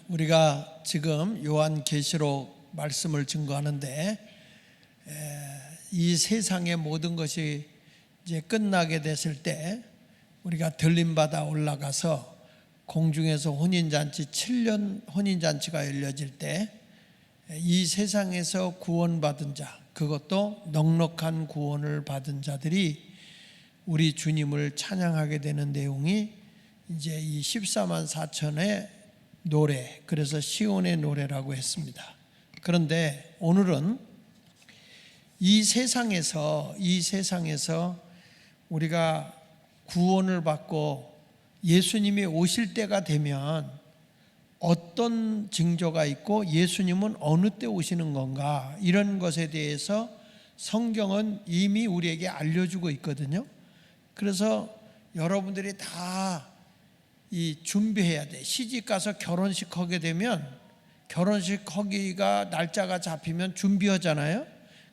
우리가 지금 요한계시록 말씀을 증거하는데 이 세상의 모든 것이 이제 끝나게 됐을 때 우리가 들림받아 올라가서 공중에서 혼인잔치 7년 혼인잔치가 열려질 때 이 세상에서 구원받은 자, 그것도 넉넉한 구원을 받은 자들이 우리 주님을 찬양하게 되는 내용이 이제 이 14만 4천의 노래, 그래서 시온의 노래라고 했습니다. 그런데 오늘은 이 세상에서 우리가 구원을 받고 예수님이 오실 때가 되면 어떤 징조가 있고 예수님은 어느 때 오시는 건가, 이런 것에 대해서 성경은 이미 우리에게 알려주고 있거든요. 그래서 여러분들이 다 이 준비해야 돼. 시집 가서 결혼식 하게 되면 결혼식 하기가 날짜가 잡히면 준비하잖아요.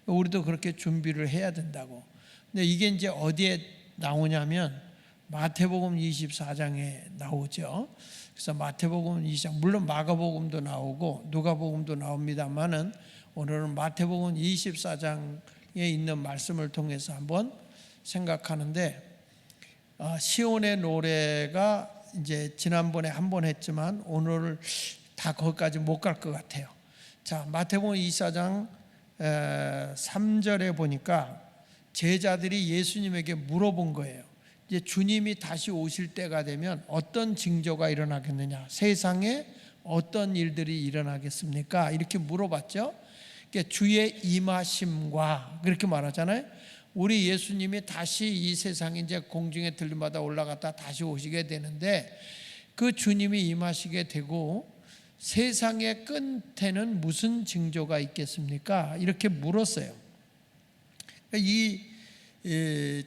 우리도 그렇게 준비를 해야 된다고. 근데 이게 이제 어디에 나오냐면 마태복음 24장에 나오죠. 그래서 마태복음 20장, 물론 마가복음도 나오고 누가복음도 나옵니다만은 오늘은 마태복음 24장에 있는 말씀을 통해서 한번 생각하는데, 시온의 노래가 이제 지난번에 한번 했지만 오늘 다 거기까지 못 갈 것 같아요. 자, 마태복음 24장 3절에 보니까 제자들이 예수님에게 물어본 거예요. 이제 주님이 다시 오실 때가 되면 어떤 징조가 일어나겠느냐, 세상에 어떤 일들이 일어나겠습니까? 이렇게 물어봤죠. 그러니까 주의 임하심과 그렇게 말하잖아요. 우리 예수님이 다시 이 세상에 이제 공중에 들림받아 올라갔다 다시 오시게 되는데, 그 주님이 임하시게 되고 세상의 끝에는 무슨 징조가 있겠습니까? 이렇게 물었어요. 이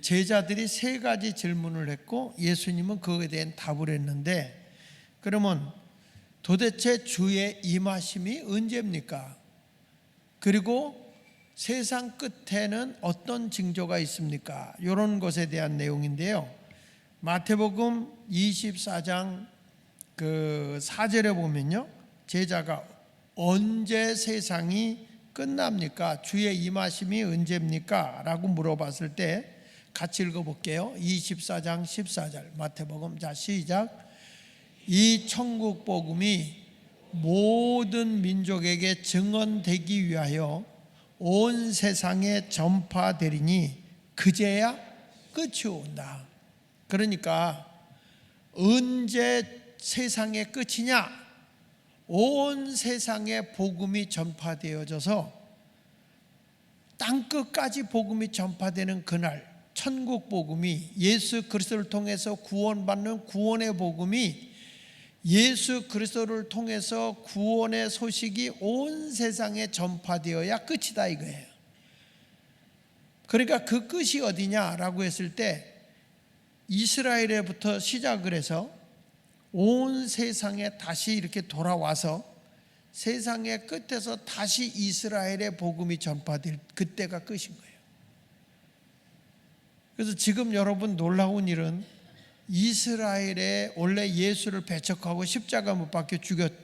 제자들이 세 가지 질문을 했고 예수님은 그거에 대한 답을 했는데, 그러면 도대체 주의 임하심이 언제입니까? 그리고 세상 끝에는 어떤 징조가 있습니까? 이런 것에 대한 내용인데요. 마태복음 24장 그 4절에 보면요, 제자가 언제 세상이 끝납니까? 주의 임하심이 언제입니까? 라고 물어봤을 때 같이 읽어볼게요. 24장 14절 마태복음. 자, 시작. 이 천국 복음이 모든 민족에게 증언되기 위하여 온 세상에 전파되리니 그제야 끝이 온다. 그러니까 언제 세상의 끝이냐? 온 세상에 복음이 전파되어져서 땅끝까지 복음이 전파되는 그날, 천국 복음이, 예수 그리스도를 통해서 구원받는 구원의 복음이, 예수 그리스도를 통해서 구원의 소식이 온 세상에 전파되어야 끝이다 이거예요. 그러니까 그 끝이 어디냐라고 했을 때 이스라엘에부터 시작을 해서 온 세상에 다시 이렇게 돌아와서 세상의 끝에서 다시 이스라엘의 복음이 전파될 그때가 끝인 거예요. 그래서 지금 여러분 놀라운 일은 이스라엘에 원래 예수를 배척하고 십자가 못 박혀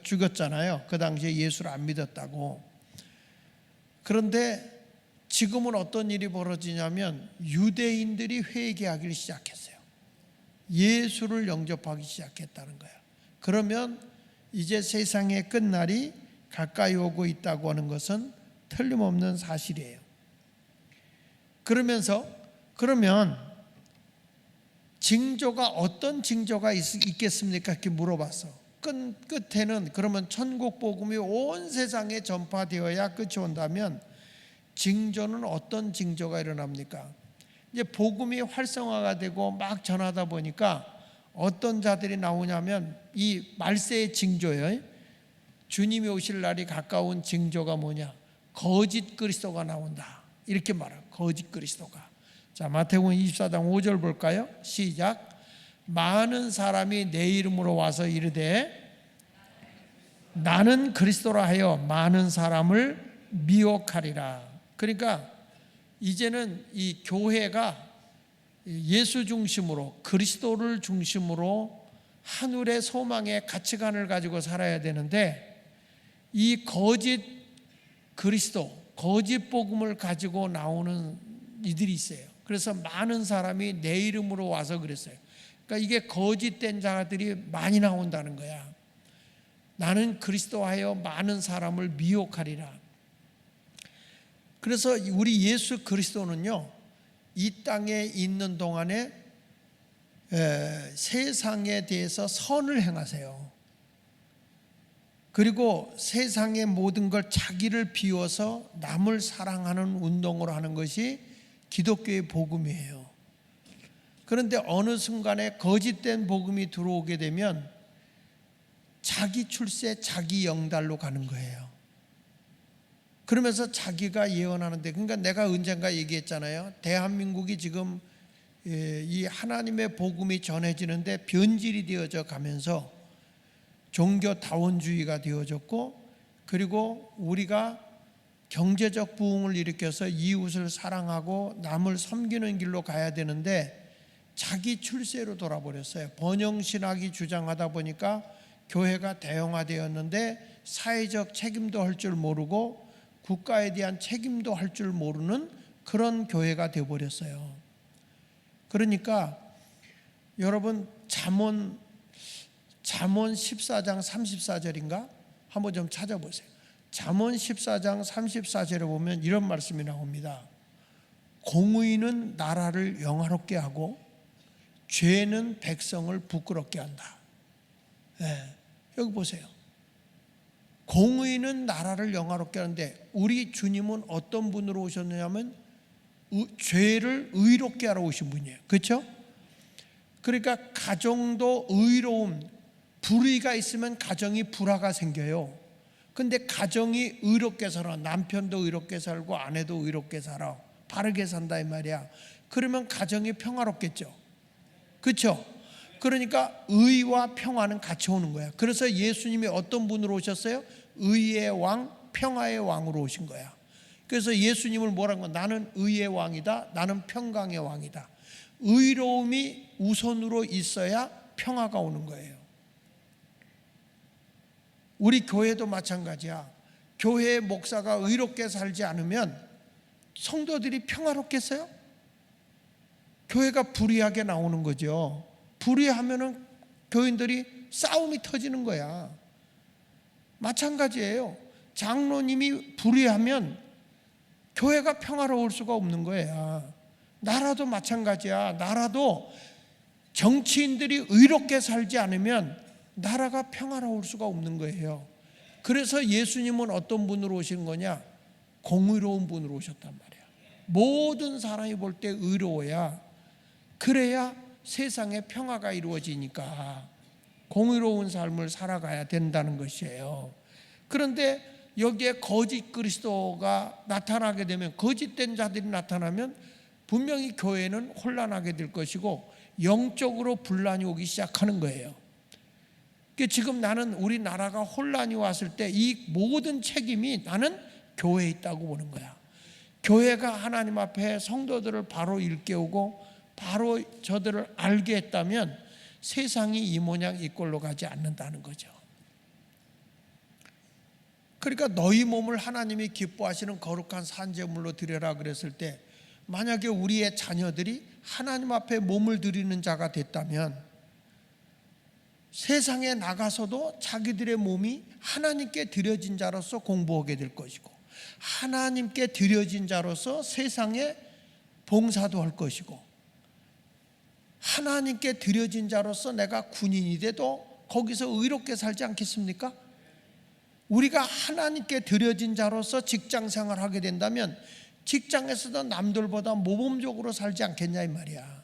죽였잖아요. 그 당시에 예수를 안 믿었다고. 그런데 지금은 어떤 일이 벌어지냐면 유대인들이 회개하기 시작했어요. 예수를 영접하기 시작했다는 거예요. 그러면 이제 세상의 끝날이 가까이 오고 있다고 하는 것은 틀림없는 사실이에요. 그러면 징조가 어떤 징조가 있겠습니까? 이렇게 물어봤어. 끝에는 그러면 천국 복음이 온 세상에 전파되어야 끝이 온다면 징조는 어떤 징조가 일어납니까? 이제 복음이 활성화가 되고 막 전하다 보니까 어떤 자들이 나오냐면 이 말세의 징조예요. 주님이 오실 날이 가까운 징조가 뭐냐? 거짓 그리스도가 나온다. 이렇게 말하고, 거짓 그리스도가. 자, 마태복음 24장 5절 볼까요? 시작. 많은 사람이 내 이름으로 와서 이르되 나는 그리스도라 하여 많은 사람을 미혹하리라. 그러니까 이제는 이 교회가 예수 중심으로, 그리스도를 중심으로 하늘의 소망의 가치관을 가지고 살아야 되는데 이 거짓 그리스도, 거짓 복음을 가지고 나오는 이들이 있어요. 그래서 많은 사람이 내 이름으로 와서 그랬어요. 그러니까 이게 거짓된 자들이 많이 나온다는 거야. 나는 그리스도하여 많은 사람을 미혹하리라. 그래서 우리 예수 그리스도는요, 이 땅에 있는 동안에 세상에 대해서 선을 행하세요. 그리고 세상의 모든 걸 자기를 비워서 남을 사랑하는 운동으로 하는 것이 기독교의 복음이에요. 그런데 어느 순간에 거짓된 복음이 들어오게 되면 자기 출세, 자기 영달로 가는 거예요. 그러면서 자기가 예언하는데, 그러니까 내가 언젠가 얘기했잖아요. 대한민국이 지금 이 하나님의 복음이 전해지는데 변질이 되어져 가면서 종교 다원주의가 되어졌고, 그리고 우리가 경제적 부흥을 일으켜서 이웃을 사랑하고 남을 섬기는 길로 가야 되는데 자기 출세로 돌아버렸어요. 번영신학이 주장하다 보니까 교회가 대형화되었는데 사회적 책임도 할 줄 모르고 국가에 대한 책임도 할 줄 모르는 그런 교회가 되어버렸어요. 그러니까 여러분 잠언 14장 34절인가? 한번 좀 찾아보세요. 잠언 14장 34절에 보면 이런 말씀이 나옵니다. 공의는 나라를 영화롭게 하고 죄는 백성을 부끄럽게 한다. 네, 여기 보세요. 공의는 나라를 영화롭게 하는데 우리 주님은 어떤 분으로 오셨느냐면 죄를 의롭게 하러 오신 분이에요. 그렇죠? 그러니까 가정도 의로움, 불의가 있으면 가정이 불화가 생겨요. 근데 가정이 의롭게 살아, 남편도 의롭게 살고 아내도 의롭게 살아, 바르게 산다 이 말이야. 그러면 가정이 평화롭겠죠. 그렇죠? 그러니까 의와 평화는 같이 오는 거야. 그래서 예수님이 어떤 분으로 오셨어요? 의의 왕, 평화의 왕으로 오신 거야. 그래서 예수님을 뭐라고 하면 나는 의의 왕이다, 나는 평강의 왕이다. 의로움이 우선으로 있어야 평화가 오는 거예요. 우리 교회도 마찬가지야. 교회의 목사가 의롭게 살지 않으면 성도들이 평화롭겠어요? 교회가 불의하게 나오는 거죠. 불의하면은 교인들이 싸움이 터지는 거야. 마찬가지예요. 장로님이 불의하면 교회가 평화로울 수가 없는 거야. 나라도 마찬가지야. 나라도 정치인들이 의롭게 살지 않으면 나라가 평화로울 수가 없는 거예요. 그래서 예수님은 어떤 분으로 오신 거냐? 공의로운 분으로 오셨단 말이야. 모든 사람이 볼 때 의로워야, 그래야 세상에 평화가 이루어지니까 공의로운 삶을 살아가야 된다는 것이에요. 그런데 여기에 거짓 그리스도가 나타나게 되면, 거짓된 자들이 나타나면 분명히 교회는 혼란하게 될 것이고 영적으로 분란이 오기 시작하는 거예요. 지금 나는 우리나라가 혼란이 왔을 때 이 모든 책임이 나는 교회에 있다고 보는 거야. 교회가 하나님 앞에 성도들을 바로 일깨우고 바로 저들을 알게 했다면 세상이 이 모양 이 꼴로 가지 않는다는 거죠. 그러니까 너희 몸을 하나님이 기뻐하시는 거룩한 산제물로 드려라 그랬을 때, 만약에 우리의 자녀들이 하나님 앞에 몸을 드리는 자가 됐다면 세상에 나가서도 자기들의 몸이 하나님께 드려진 자로서 공부하게 될 것이고, 하나님께 드려진 자로서 세상에 봉사도 할 것이고, 하나님께 드려진 자로서 내가 군인이 돼도 거기서 의롭게 살지 않겠습니까? 우리가 하나님께 드려진 자로서 직장 생활하게 된다면 직장에서도 남들보다 모범적으로 살지 않겠냐 이 말이야.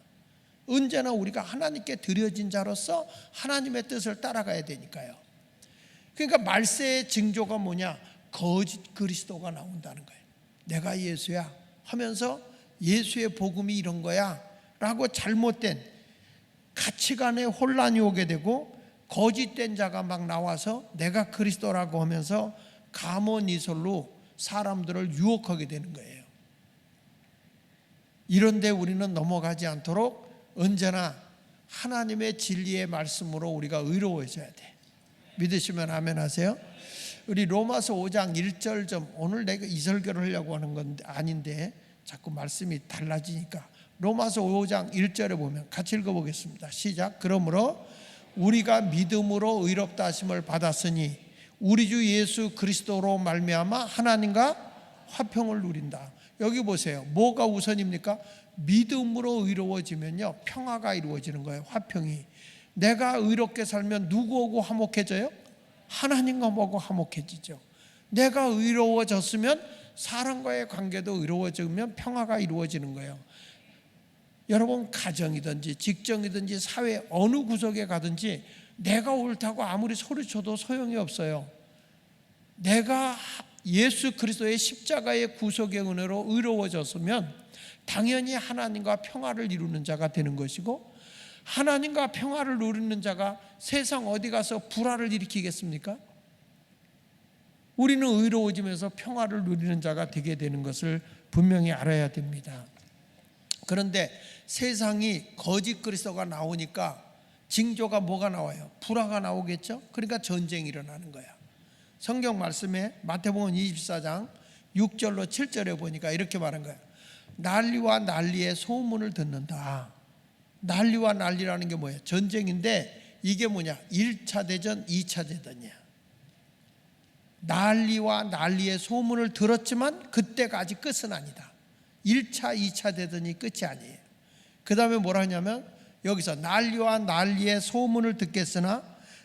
언제나 우리가 하나님께 드려진 자로서 하나님의 뜻을 따라가야 되니까요. 그러니까 말세의 징조가 뭐냐? 거짓 그리스도가 나온다는 거예요. 내가 예수야 하면서 예수의 복음이 이런 거야 라고 잘못된 가치관의 혼란이 오게 되고, 거짓된 자가 막 나와서 내가 그리스도라고 하면서 가모니설로 사람들을 유혹하게 되는 거예요. 이런데 우리는 넘어가지 않도록 언제나 하나님의 진리의 말씀으로 우리가 의로워져야 돼. 믿으시면 아멘 하세요. 우리 로마서 5장 1절 좀, 오늘 내가 이 설교를 하려고 하는 건 아닌데 자꾸 말씀이 달라지니까 로마서 5장 1절에 보면 같이 읽어보겠습니다. 시작. 그러므로 우리가 믿음으로 의롭다 하심을 받았으니 우리 주 예수 그리스도로 말미암아 하나님과 화평을 누린다. 여기 보세요. 뭐가 우선입니까? 믿음으로 의로워지면요, 평화가 이루어지는 거예요. 화평이. 내가 의롭게 살면 누구하고 화목해져요? 하나님과 뭐고 화목해지죠. 내가 의로워졌으면 사람과의 관계도 의로워지면 평화가 이루어지는 거예요. 여러분, 가정이든지 직장이든지 사회 어느 구석에 가든지 내가 옳다고 아무리 소리쳐도 소용이 없어요. 내가 예수 그리스도의 십자가의 구속의 은혜로 의로워졌으면 당연히 하나님과 평화를 이루는 자가 되는 것이고, 하나님과 평화를 누리는 자가 세상 어디 가서 불화를 일으키겠습니까? 우리는 의로워지면서 평화를 누리는 자가 되게 되는 것을 분명히 알아야 됩니다. 그런데 세상이 거짓 그리스도가 나오니까 징조가 뭐가 나와요? 불화가 나오겠죠? 그러니까 전쟁이 일어나는 거야. 성경 말씀에 마태복음 24장 6절로 7절에 보니까 이렇게 말한 거야. 난리와 난리의 소문을 듣는다. 난리와 난리라는 게 뭐예요? 전쟁인데 이게 뭐냐? 1차 대전, 2차 대전이야. 난리와 난리의 소문을 들었지만 그때가 아직 끝은 아니다. 1차, 2차 대전이 끝이 아니에요. 그 다음에 뭐라 하냐면 여기서 난리와 난리의 소문을 듣겠으나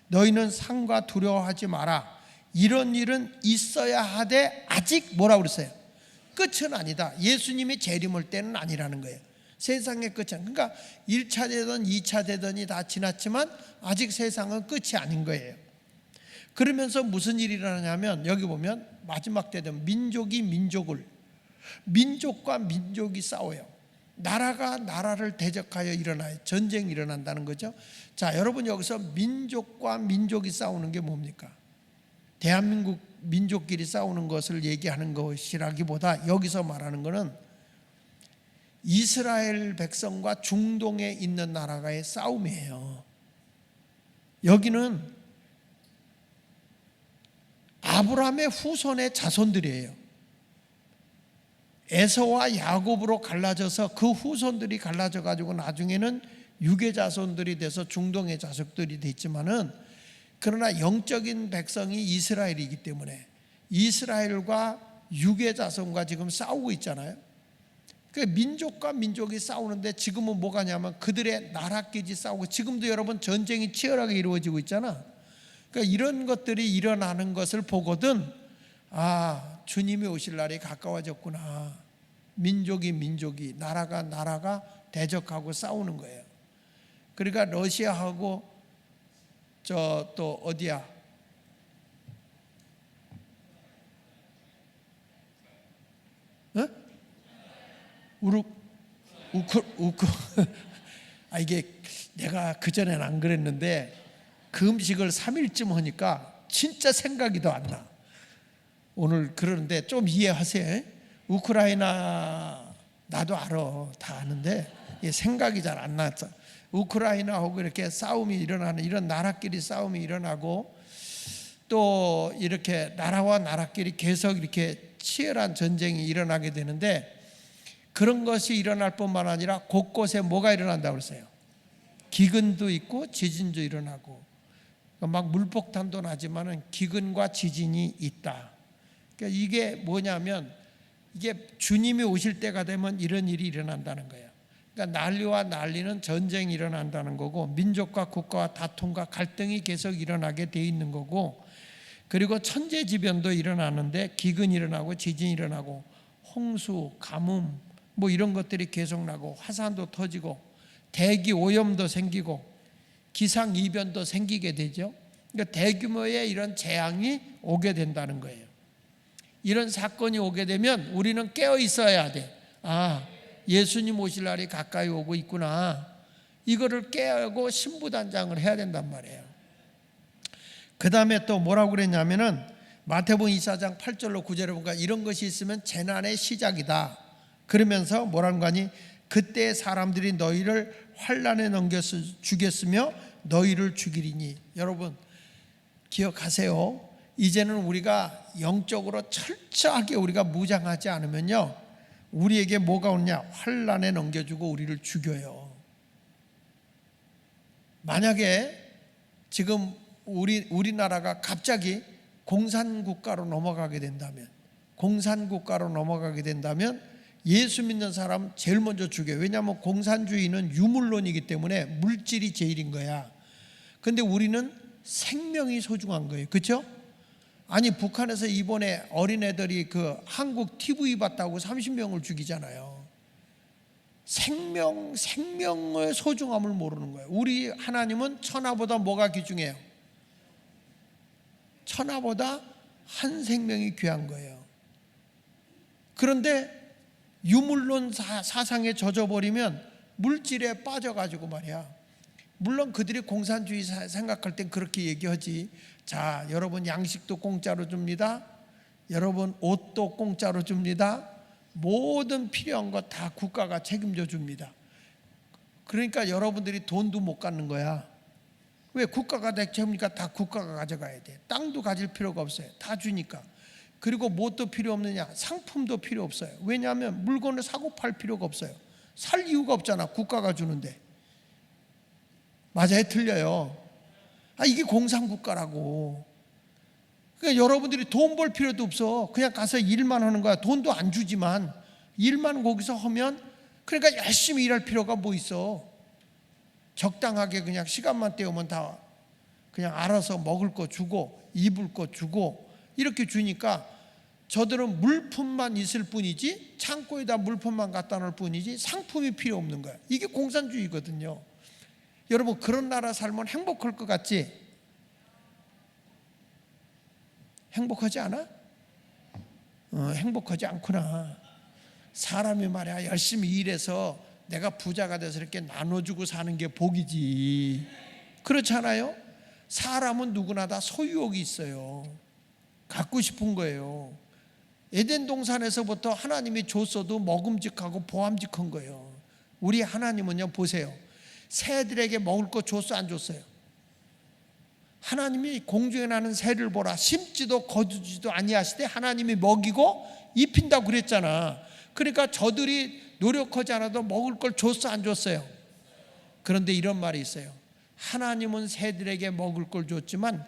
너희는 상과 두려워하지 마라. 이런 일은 있어야 하되 아직 뭐라고 그랬어요? 끝은 아니다. 예수님이 재림할 때는 아니라는 거예요. 세상의 끝은. 그러니까 1차 대전, 2차 대전이 다 지났지만 아직 세상은 끝이 아닌 거예요. 그러면서 무슨 일이 일어나냐면 여기 보면 마지막 때 되면 민족과 민족이 싸워요. 나라가 나라를 대적하여 일어나요. 전쟁이 일어난다는 거죠. 자, 여러분, 여기서 민족과 민족이 싸우는 게 뭡니까? 대한민국 민족끼리 싸우는 것을 얘기하는 것이라기보다 여기서 말하는 것은 이스라엘 백성과 중동에 있는 나라가의 싸움이에요. 여기는 아브라함의 후손의 자손들이에요. 에서와 야곱으로 갈라져서 그 후손들이 갈라져 가지고 나중에는 유괴 자손들이 돼서 중동의 자손들이 됐지만은, 그러나 영적인 백성이 이스라엘이기 때문에 이스라엘과 유괴 자손과 지금 싸우고 있잖아요. 그러니까 민족과 민족이 싸우는데 지금은 뭐가 냐면 그들의 나라끼리 싸우고, 지금도 여러분 전쟁이 치열하게 이루어지고 있잖아. 그러니까 이런 것들이 일어나는 것을 보거든, 아, 주님이 오실 날이 가까워졌구나. 민족이 나라가 대적하고 싸우는 거예요. 그러니까 러시아하고 또 어디야? 어? 이게 내가 그전엔 안 그랬는데 그 음식을 3일쯤 하니까 진짜 생각이 더 안 나. 오늘 그러는데 좀 이해하세요. 우크라이나 나도 알아, 다 아는데 생각이 잘 안 났어. 우크라이나하고 이렇게 싸움이 일어나는, 이런 나라끼리 싸움이 일어나고, 또 이렇게 나라와 나라끼리 계속 이렇게 치열한 전쟁이 일어나게 되는데, 그런 것이 일어날 뿐만 아니라 곳곳에 뭐가 일어난다고 그랬어요? 기근도 있고 지진도 일어나고, 막 물폭탄도 나지만은 기근과 지진이 있다. 그러니까 이게 뭐냐면 이게 주님이 오실 때가 되면 이런 일이 일어난다는 거예요. 그러니까 난리와 난리는 전쟁이 일어난다는 거고, 민족과 국가와 다툼과 갈등이 계속 일어나게 돼 있는 거고, 그리고 천재지변도 일어나는데 기근이 일어나고 지진이 일어나고 홍수, 가뭄 뭐 이런 것들이 계속 나고, 화산도 터지고 대기 오염도 생기고 기상이변도 생기게 되죠. 그러니까 대규모의 이런 재앙이 오게 된다는 거예요. 이런 사건이 오게 되면 우리는 깨어 있어야 돼. 아, 예수님 오실 날이 가까이 오고 있구나. 이거를 깨우고 신부단장을 해야 된단 말이에요. 그 다음에 또 뭐라고 그랬냐면은 마태복음 24장 8절로 9절에 보니까 이런 것이 있으면 재난의 시작이다. 그러면서 뭐라는 거니? 그때 사람들이 너희를 환난에 넘겨 주겠으며 너희를 죽이리니. 여러분 기억하세요. 이제는 우리가 영적으로 철저하게 우리가 무장하지 않으면요, 우리에게 뭐가 오느냐? 환난에 넘겨주고 우리를 죽여요. 만약에 지금 우리나라가 갑자기 공산국가로 넘어가게 된다면, 예수 믿는 사람 제일 먼저 죽여요. 왜냐하면 공산주의는 유물론이기 때문에 물질이 제일인 거야. 근데 우리는 생명이 소중한 거예요. 그렇죠? 아니 북한에서 이번에 어린애들이 그 한국 TV 봤다고 30명을 죽이잖아요. 생명의 소중함을 모르는 거예요. 우리 하나님은 천하보다 뭐가 귀중해요? 천하보다 한 생명이 귀한 거예요. 그런데 유물론 사상에 젖어버리면 물질에 빠져가지고 말이야. 물론 그들이 공산주의 생각할 땐 그렇게 얘기하지. 자, 여러분 양식도 공짜로 줍니다. 여러분 옷도 공짜로 줍니다. 모든 필요한 거 다 국가가 책임져 줍니다. 그러니까 여러분들이 돈도 못 갖는 거야. 왜? 국가가 책임이니까 다 국가가 가져가야 돼. 땅도 가질 필요가 없어요. 다 주니까. 그리고 뭣도 필요 없느냐? 상품도 필요 없어요. 왜냐하면 물건을 사고 팔 필요가 없어요. 살 이유가 없잖아. 국가가 주는데. 맞아요? 틀려요? 이게 공산국가라고. 그러니까 여러분들이 돈 벌 필요도 없어. 그냥 가서 일만 하는 거야. 돈도 안 주지만 일만 거기서 하면, 그러니까 열심히 일할 필요가 뭐 있어. 적당하게 그냥 시간만 때우면 다 그냥 알아서 먹을 거 주고 입을 거 주고 이렇게 주니까 저들은 물품만 있을 뿐이지, 창고에다 물품만 갖다 놓을 뿐이지 상품이 필요 없는 거야. 이게 공산주의거든요. 여러분 그런 나라 살면 행복할 것 같지? 행복하지 않아? 행복하지 않구나. 사람이 말이야 열심히 일해서 내가 부자가 돼서 이렇게 나눠주고 사는 게 복이지. 그렇지 않아요? 사람은 누구나 다 소유욕이 있어요. 갖고 싶은 거예요. 에덴 동산에서부터 하나님이 줬어도 먹음직하고 보암직한 거예요. 우리 하나님은요, 보세요. 새들에게 먹을 거 줬어, 안 줬어요? 하나님이 공중에 나는 새를 보라. 심지도 거두지도 아니하시되 하나님이 먹이고 입힌다고 그랬잖아. 그러니까 저들이 노력하지 않아도 먹을 걸 줬어, 안 줬어요? 그런데 이런 말이 있어요. 하나님은 새들에게 먹을 걸 줬지만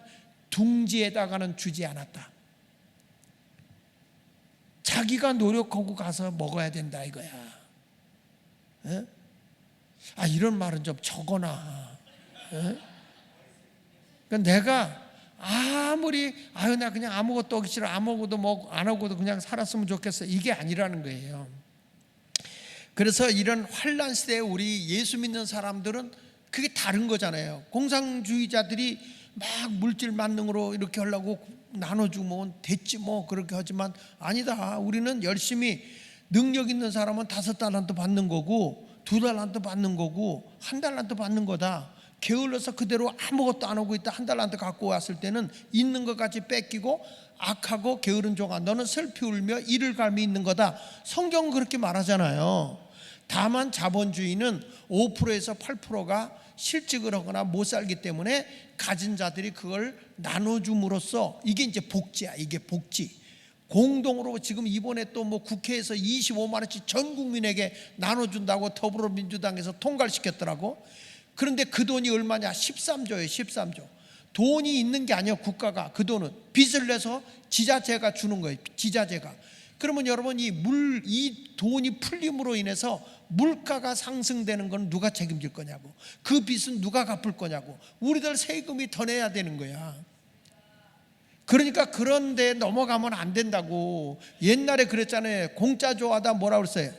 둥지에다가는 주지 않았다. 자기가 노력하고 가서 먹어야 된다 이거야. 에? 이런 말은 좀 적어놔. 그러니까 내가 아무리 나 그냥 아무것도 하기 싫어, 아무것도 안 하고도 그냥 살았으면 좋겠어, 이게 아니라는 거예요. 그래서 이런 환난 시대에 우리 예수 믿는 사람들은 그게 다른 거잖아요. 공산주의자들이 막 물질 만능으로 이렇게 하려고 나눠주면 됐지 뭐 그렇게 하지만 아니다. 우리는 열심히 능력 있는 사람은 5달란트 받는 거고 2달란트 받는 거고 1달란트 받는 거다. 게을러서 그대로 아무것도 안 하고 있다 1달란트 갖고 왔을 때는 있는 것 같이 뺏기고 악하고 게으른 종아 너는 슬피 울며 이를 갈미 있는 거다. 성경은 그렇게 말하잖아요. 다만 자본주의는 5%에서 8%가 실직을 하거나 못 살기 때문에 가진 자들이 그걸 나눠줌으로써 이게 이제 복지야. 이게 복지. 공동으로 지금 이번에 또 뭐 국회에서 25만 원씩 전 국민에게 나눠준다고 더불어민주당에서 통과를 시켰더라고. 그런데 그 돈이 얼마냐? 13조예요. 13조. 돈이 있는 게 아니에요. 국가가 그 돈은 빚을 내서 지자체가 주는 거예요. 지자체가. 그러면 여러분 이 돈이 풀림으로 인해서 물가가 상승되는 건 누가 책임질 거냐고. 그 빚은 누가 갚을 거냐고. 우리들 세금이 더 내야 되는 거야. 그러니까 그런 데 넘어가면 안 된다고. 옛날에 그랬잖아요. 공짜 좋아하다 뭐라 그랬어요?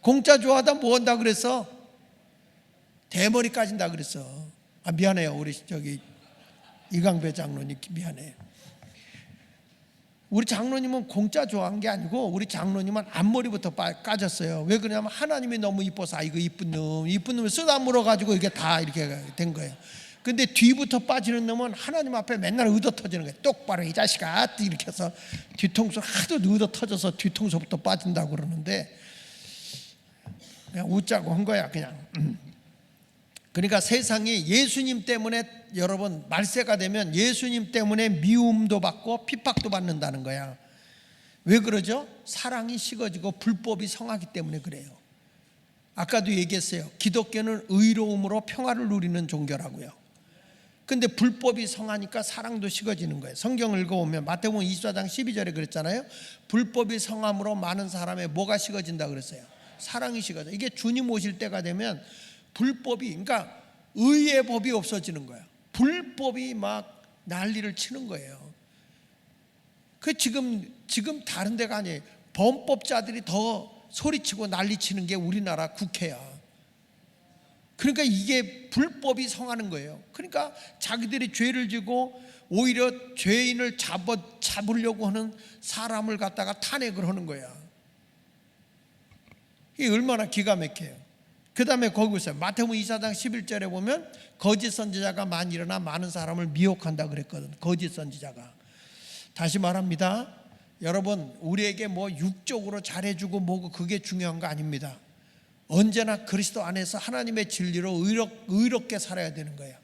공짜 좋아하다 뭐 한다 그랬어? 대머리 까진다 그랬어. 미안해요. 우리 이강배 장로님 미안해요. 우리 장로님은 공짜 좋아한 게 아니고 우리 장로님은 앞머리부터 까졌어요. 왜 그러냐면 하나님이 너무 이뻐서 이거 이쁜 놈을 쓰다 물어가지고 이게 다 이렇게 된 거예요. 근데 뒤부터 빠지는 놈은 하나님 앞에 맨날 의도 터지는 거예요. 똑바로 이 자식아 이렇게 해서 뒤통수 하도 의도 터져서 뒤통수부터 빠진다고 그러는데 그냥 웃자고 한 거야 그냥. 그러니까 세상이 예수님 때문에 여러분 말세가 되면 예수님 때문에 미움도 받고 핍박도 받는다는 거야. 왜 그러죠? 사랑이 식어지고 불법이 성하기 때문에 그래요. 아까도 얘기했어요. 기독교는 의로움으로 평화를 누리는 종교라고요. 근데 불법이 성하니까 사랑도 식어지는 거예요. 성경을 읽어보면 마태복음 24장 12절에 그랬잖아요. 불법이 성함으로 많은 사람의 뭐가 식어진다 그랬어요? 사랑이 식어져. 이게 주님 오실 때가 되면 불법이, 그러니까 의의 법이 없어지는 거야. 불법이 막 난리를 치는 거예요. 그 지금 다른 데가 아니에요. 범법자들이 더 소리치고 난리치는 게 우리나라 국회야. 그러니까 이게 불법이 성하는 거예요. 그러니까 자기들이 죄를 지고 오히려 죄인을 잡으려고 하는 사람을 갖다가 탄핵을 하는 거야. 이게 얼마나 기가 막혀요. 그 다음에 거기 있어요. 마태복음 24장 11절에 보면 거짓 선지자가 많이 일어나 많은 사람을 미혹한다 그랬거든. 거짓 선지자가. 다시 말합니다. 여러분, 우리에게 뭐 육적으로 잘해주고 뭐고 그게 중요한 거 아닙니다. 언제나 그리스도 안에서 하나님의 진리로 의롭게 살아야 되는 거야.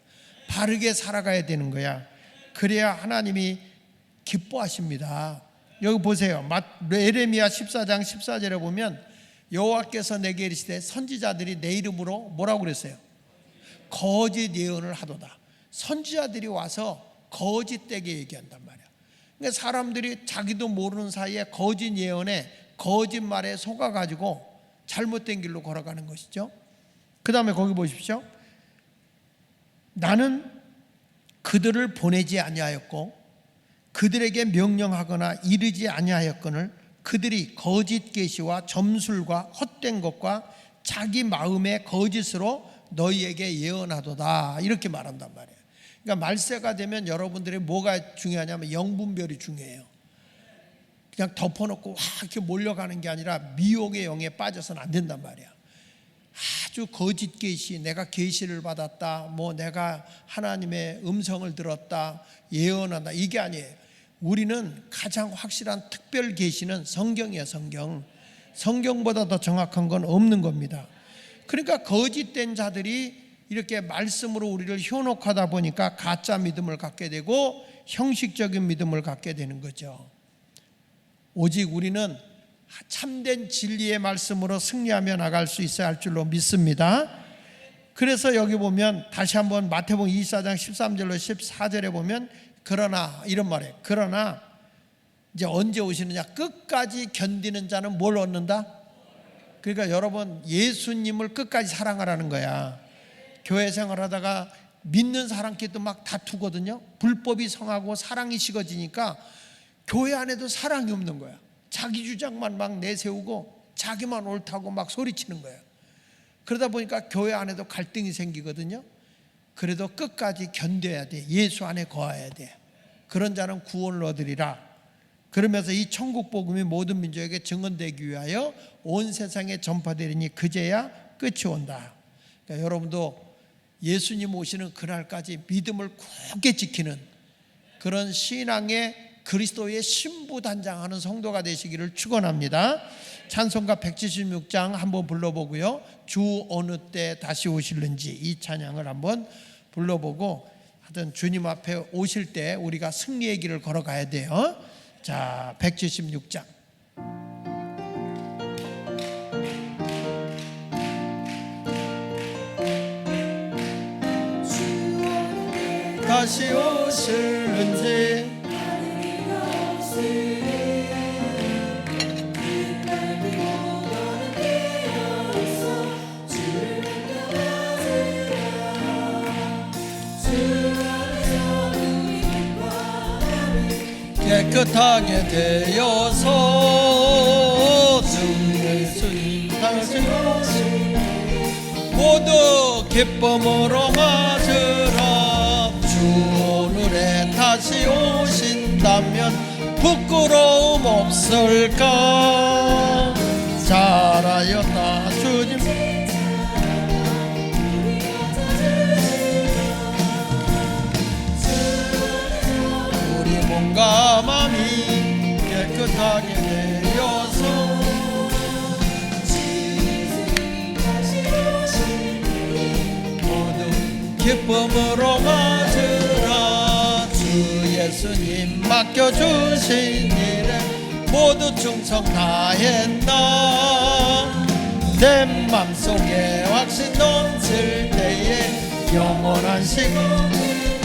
바르게 살아가야 되는 거야. 그래야 하나님이 기뻐하십니다. 여기 보세요. 예레미야 14장 14절에 보면 여호와께서 내게 이르시되 선지자들이 내 이름으로 뭐라고 그랬어요? 거짓 예언을 하도다. 선지자들이 와서 거짓되게 얘기한단 말이야. 그러니까 사람들이 자기도 모르는 사이에 거짓 예언에 거짓말에 속아가지고 잘못된 길로 걸어가는 것이죠. 그 다음에 거기 보십시오. 나는 그들을 보내지 아니하였고 그들에게 명령하거나 이르지 아니하였거늘 그들이 거짓 계시와 점술과 헛된 것과 자기 마음의 거짓으로 너희에게 예언하도다. 이렇게 말한단 말이에요. 그러니까 말세가 되면 여러분들이 뭐가 중요하냐면 영분별이 중요해요. 그냥 덮어놓고 와 이렇게 몰려가는 게 아니라 미혹의 영에 빠져서는 안 된단 말이야. 아주 거짓 계시, 내가 계시를 받았다, 뭐 내가 하나님의 음성을 들었다, 예언한다, 이게 아니에요. 우리는 가장 확실한 특별 계시는 성경이에요. 성경보다 더 정확한 건 없는 겁니다. 그러니까 거짓된 자들이 이렇게 말씀으로 우리를 현혹하다 보니까 가짜 믿음을 갖게 되고 형식적인 믿음을 갖게 되는 거죠. 오직 우리는 참된 진리의 말씀으로 승리하며 나갈 수 있어야 할 줄로 믿습니다. 그래서 여기 보면 다시 한번 마태복음 24장 13절로 14절에 보면 그러나 이런 말이에요. 그러나 이제 언제 오시느냐? 끝까지 견디는 자는 뭘 얻는다? 그러니까 여러분 예수님을 끝까지 사랑하라는 거야. 교회 생활하다가 믿는 사람끼리도 막 다투거든요. 불법이 성하고 사랑이 식어지니까 교회 안에도 사랑이 없는 거야. 자기 주장만 막 내세우고 자기만 옳다고 막 소리치는 거야. 그러다 보니까 교회 안에도 갈등이 생기거든요. 그래도 끝까지 견뎌야 돼. 예수 안에 거해야 돼. 그런 자는 구원을 얻으리라. 그러면서 이 천국 복음이 모든 민족에게 증언되기 위하여 온 세상에 전파되리니 그제야 끝이 온다. 그러니까 여러분도 예수님 오시는 그날까지 믿음을 굳게 지키는 그런 신앙의 그리스도의 신부단장하는 성도가 되시기를 축원합니다. 찬송가 176장 한번 불러보고요. 주 어느 때 다시 오실는지 이 찬양을 한번 불러보고 하여튼 주님 앞에 오실 때 우리가 승리의 길을 걸어가야 돼요. 자, 176장. 다시 오실는지 깨끗하게 되어서 주 예수님 다시 오시니 모두 기쁨으로 맞으라. 주 오늘에 다시 오신다면 부끄러움 없을까? 잘하였다 주님. 우리 몸과 마음이 깨끗하게 되어서 기쁨으로 맞으라. 주 예수님 맡겨주신 일에 모두 충성 다했나. 내 맘속에 확신 넘칠 때에 영원한 시간.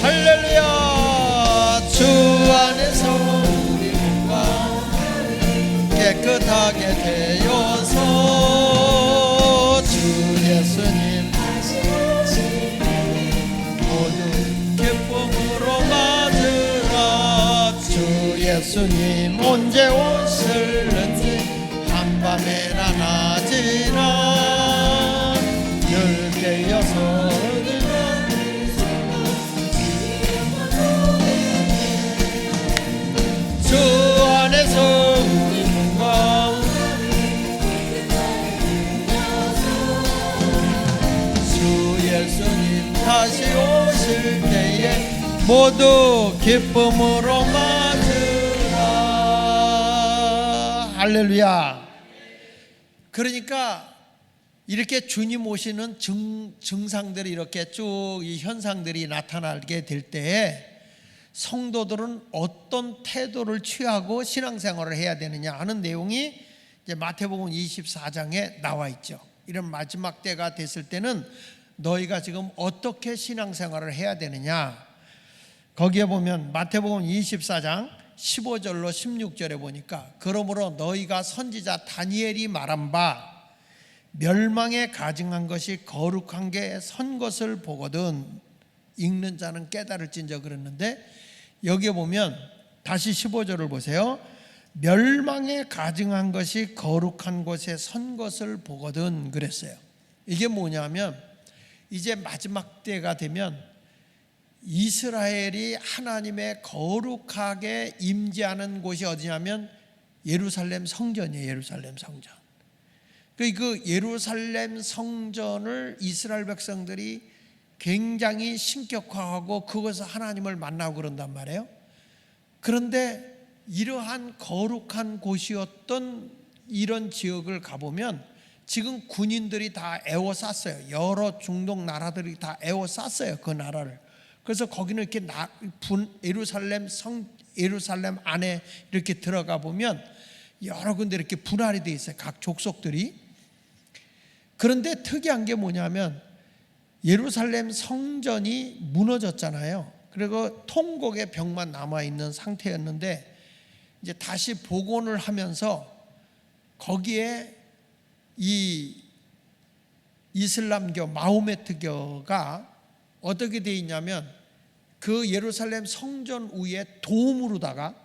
할렐루야. 주 안에서 우리 몸과 깨끗하게 되어서 주 예수님 모두 기쁨으로 맞으라. 주 예수님 언제 오실는지 한밤에나 낮이나 늘 깨어서 주 안에서 우리 몸과 주 예수님 다시 오실 때에 모두 기쁨으로 맞으라. 할렐루야. 그러니까 이렇게 주님 오시는 증상들이 이렇게 쭉 이 현상들이 나타나게 될 때에 성도들은 어떤 태도를 취하고 신앙생활을 해야 되느냐 하는 내용이 이제 마태복음 24장에 나와 있죠. 이런 마지막 때가 됐을 때는 너희가 지금 어떻게 신앙생활을 해야 되느냐. 거기에 보면 마태복음 24장 15절로 16절에 보니까 그러므로 너희가 선지자 다니엘이 말한 바 멸망에 가증한 것이 거룩한 게 선 것을 보거든 읽는 자는 깨달을진저 그랬는데 여기에 보면 다시 15절을 보세요. 멸망에 가증한 것이 거룩한 곳에 선 것을 보거든 그랬어요. 이게 뭐냐면 이제 마지막 때가 되면 이스라엘이 하나님의 거룩하게 임재하는 곳이 어디냐면 예루살렘 성전이에요. 예루살렘 성전. 그 예루살렘 성전을 이스라엘 백성들이 굉장히 신격화하고 그것에서 하나님을 만나고 그런단 말이에요. 그런데 이러한 거룩한 곳이었던 이런 지역을 가보면 지금 군인들이 다 에워쌌어요. 여러 중동 나라들이 다 에워쌌어요. 그 나라를. 그래서 거기는 이렇게 예루살렘 안에 이렇게 들어가 보면 여러 군데 이렇게 분할이 되어 있어요. 각 족속들이. 그런데 특이한 게 뭐냐면 예루살렘 성전이 무너졌잖아요. 그리고 통곡의 벽만 남아있는 상태였는데 이제 다시 복원을 하면서 거기에 이 이슬람교 마호메트교가 어떻게 되어 있냐면 그 예루살렘 성전 위에 도움으로다가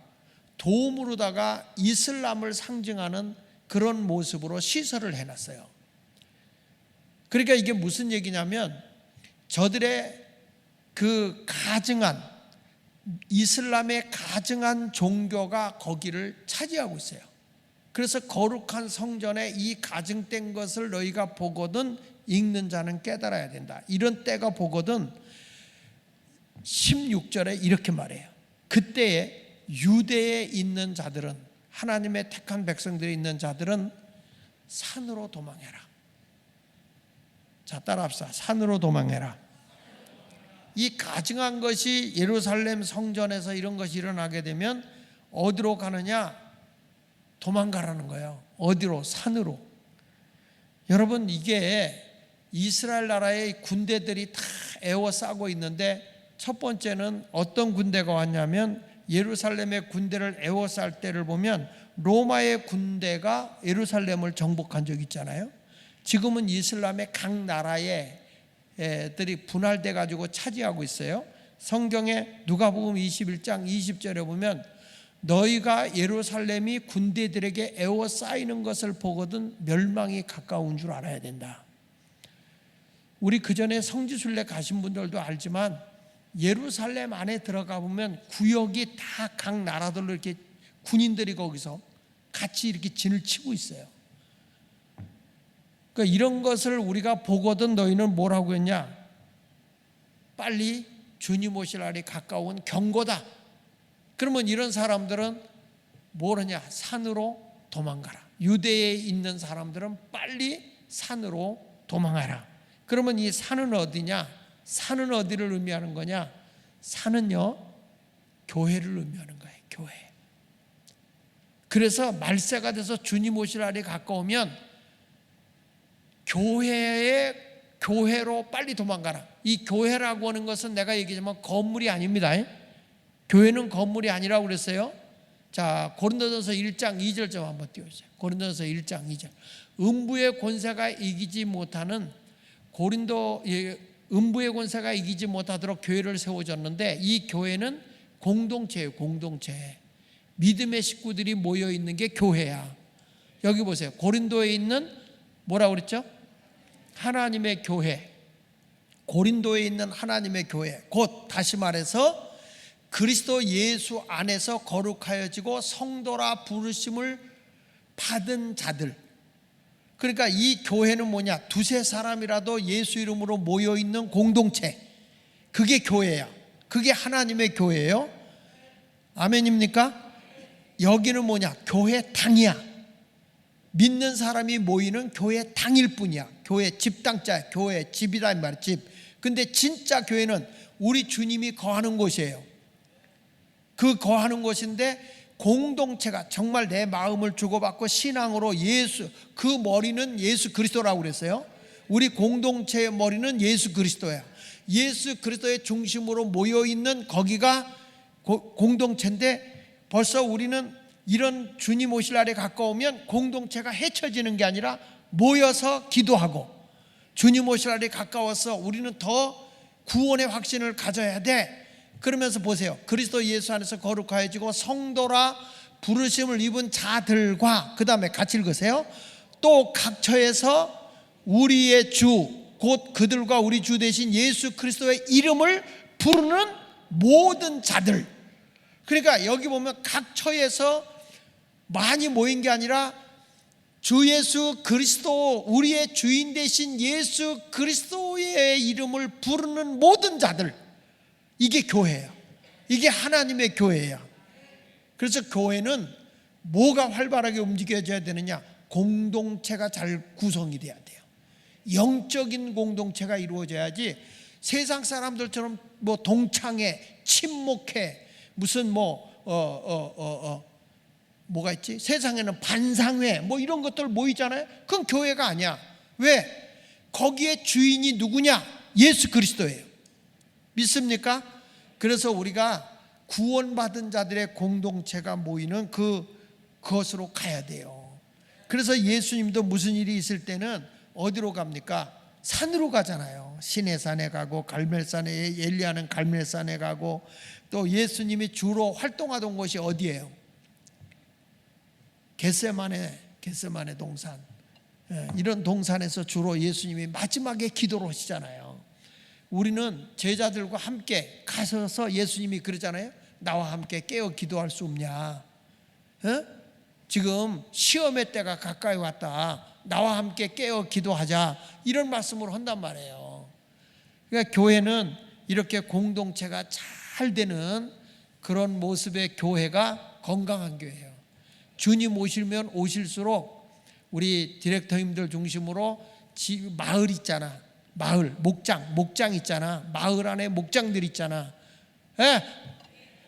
이슬람을 상징하는 그런 모습으로 시설을 해놨어요. 그러니까 이게 무슨 얘기냐면 저들의 그 가증한 이슬람의 가증한 종교가 거기를 차지하고 있어요. 그래서 거룩한 성전에 이 가증된 것을 너희가 보거든 읽는 자는 깨달아야 된다. 이런 때가 보거든 16절에 이렇게 말해요. 그때에 유대에 있는 자들은 하나님의 택한 백성들이 있는 자들은 산으로 도망해라. 자, 따라합시다. 산으로 도망해라. 이 가증한 것이 예루살렘 성전에서 이런 것이 일어나게 되면 어디로 가느냐? 도망가라는 거예요. 어디로? 산으로. 여러분, 이게 이스라엘 나라의 군대들이 다 에워싸고 있는데 첫 번째는 어떤 군대가 왔냐면 예루살렘의 군대를 에워쌀 때를 보면 로마의 군대가 예루살렘을 정복한 적이 있잖아요. 지금은 이슬람의 각 나라의 들이 분할돼 가지고 차지하고 있어요. 성경에 누가복음 21장 20절에 보면 너희가 예루살렘이 군대들에게 에워싸이는 것을 보거든 멸망이 가까운 줄 알아야 된다. 우리 그전에 성지순례 가신 분들도 알지만 예루살렘 안에 들어가 보면 구역이 다 각 나라들로 이렇게 군인들이 거기서 같이 이렇게 진을 치고 있어요. 그러니까 이런 것을 우리가 보거든 너희는 뭐라고 했냐? 빨리 주님 오실 날이 가까운 경고다. 그러면 이런 사람들은 뭘 하냐? 산으로 도망가라. 유대에 있는 사람들은 빨리 산으로 도망하라. 그러면 이 산은 어디냐? 산은 어디를 의미하는 거냐? 산은요, 교회를 의미하는 거예요. 교회. 그래서 말세가 돼서 주님 오실 날이 가까우면 교회로 빨리 도망가라. 이 교회라고 하는 것은 내가 얘기하지만 건물이 아닙니다. 교회는 건물이 아니라고 그랬어요. 자, 고린도전서 1장 2절 좀 한번 띄워주세요. 고린도전서 1장 2절. 음부의 권세가 이기지 못하는 음부의 권세가 이기지 못하도록 교회를 세워줬는데, 이 교회는 공동체예요. 공동체. 믿음의 식구들이 모여 있는 게 교회야. 여기 보세요. 고린도에 있는 뭐라고 그랬죠? 하나님의 교회. 고린도에 있는 하나님의 교회, 곧 다시 말해서 그리스도 예수 안에서 거룩하여지고 성도라 부르심을 받은 자들. 그러니까 이 교회는 뭐냐? 두세 사람이라도 예수 이름으로 모여있는 공동체, 그게 교회야. 그게 하나님의 교회예요. 아멘입니까? 여기는 뭐냐? 교회 당이야. 믿는 사람이 모이는 교회 당일 뿐이야. 교회 집당자, 교회 집이라 이 말, 집. 근데 진짜 교회는 우리 주님이 거하는 곳이에요. 그 거하는 곳인데, 공동체가 정말 내 마음을 주고받고 신앙으로 그 머리는 예수 그리스도라고 그랬어요. 우리 공동체의 머리는 예수 그리스도야. 예수 그리스도의 중심으로 모여있는 거기가 공동체인데, 벌써 우리는 이런 주님 오실 날에 가까우면 공동체가 헤쳐지는 게 아니라 모여서 기도하고, 주님 오실 날이 가까워서 우리는 더 구원의 확신을 가져야 돼. 그러면서 보세요. 그리스도 예수 안에서 거룩하여지고 성도라 부르심을 입은 자들과, 그 다음에 같이 읽으세요. 또 각처에서 우리의 주, 곧 그들과 우리 주 대신 예수 그리스도의 이름을 부르는 모든 자들. 그러니까 여기 보면 각처에서 많이 모인 게 아니라 주 예수 그리스도, 우리의 주인 대신 예수 그리스도의 이름을 부르는 모든 자들, 이게 교회야. 이게 하나님의 교회야. 그래서 교회는 뭐가 활발하게 움직여져야 되느냐? 공동체가 잘 구성이 돼야 돼요. 영적인 공동체가 이루어져야지 세상 사람들처럼 뭐 동창회, 친목회, 무슨 뭐가 있지? 세상에는 반상회 뭐 이런 것들 모이잖아요. 그건 교회가 아니야. 왜? 거기에 주인이 누구냐? 예수 그리스도예요. 믿습니까? 그래서 우리가 구원받은 자들의 공동체가 모이는 그것으로 가야 돼요. 그래서 예수님도 무슨 일이 있을 때는 어디로 갑니까? 산으로 가잖아요. 시내산에 가고, 갈멜산에, 엘리야는 갈멜산에 가고, 또 예수님이 주로 활동하던 곳이 어디예요? 겟세마네 동산. 이런 동산에서 주로 예수님이 마지막에 기도를 하시잖아요. 우리는 제자들과 함께 가셔서 예수님이 그러잖아요. 나와 함께 깨어 기도할 수 없냐? 지금 시험의 때가 가까이 왔다. 나와 함께 깨어 기도하자. 이런 말씀을 한단 말이에요. 그러니까 교회는 이렇게 공동체가 잘 되는 그런 모습의 교회가 건강한 교회예요. 주님 오시면 오실수록 우리 디렉터님들 중심으로 마을 있잖아. 마을, 목장 있잖아. 마을 안에 목장들 있잖아.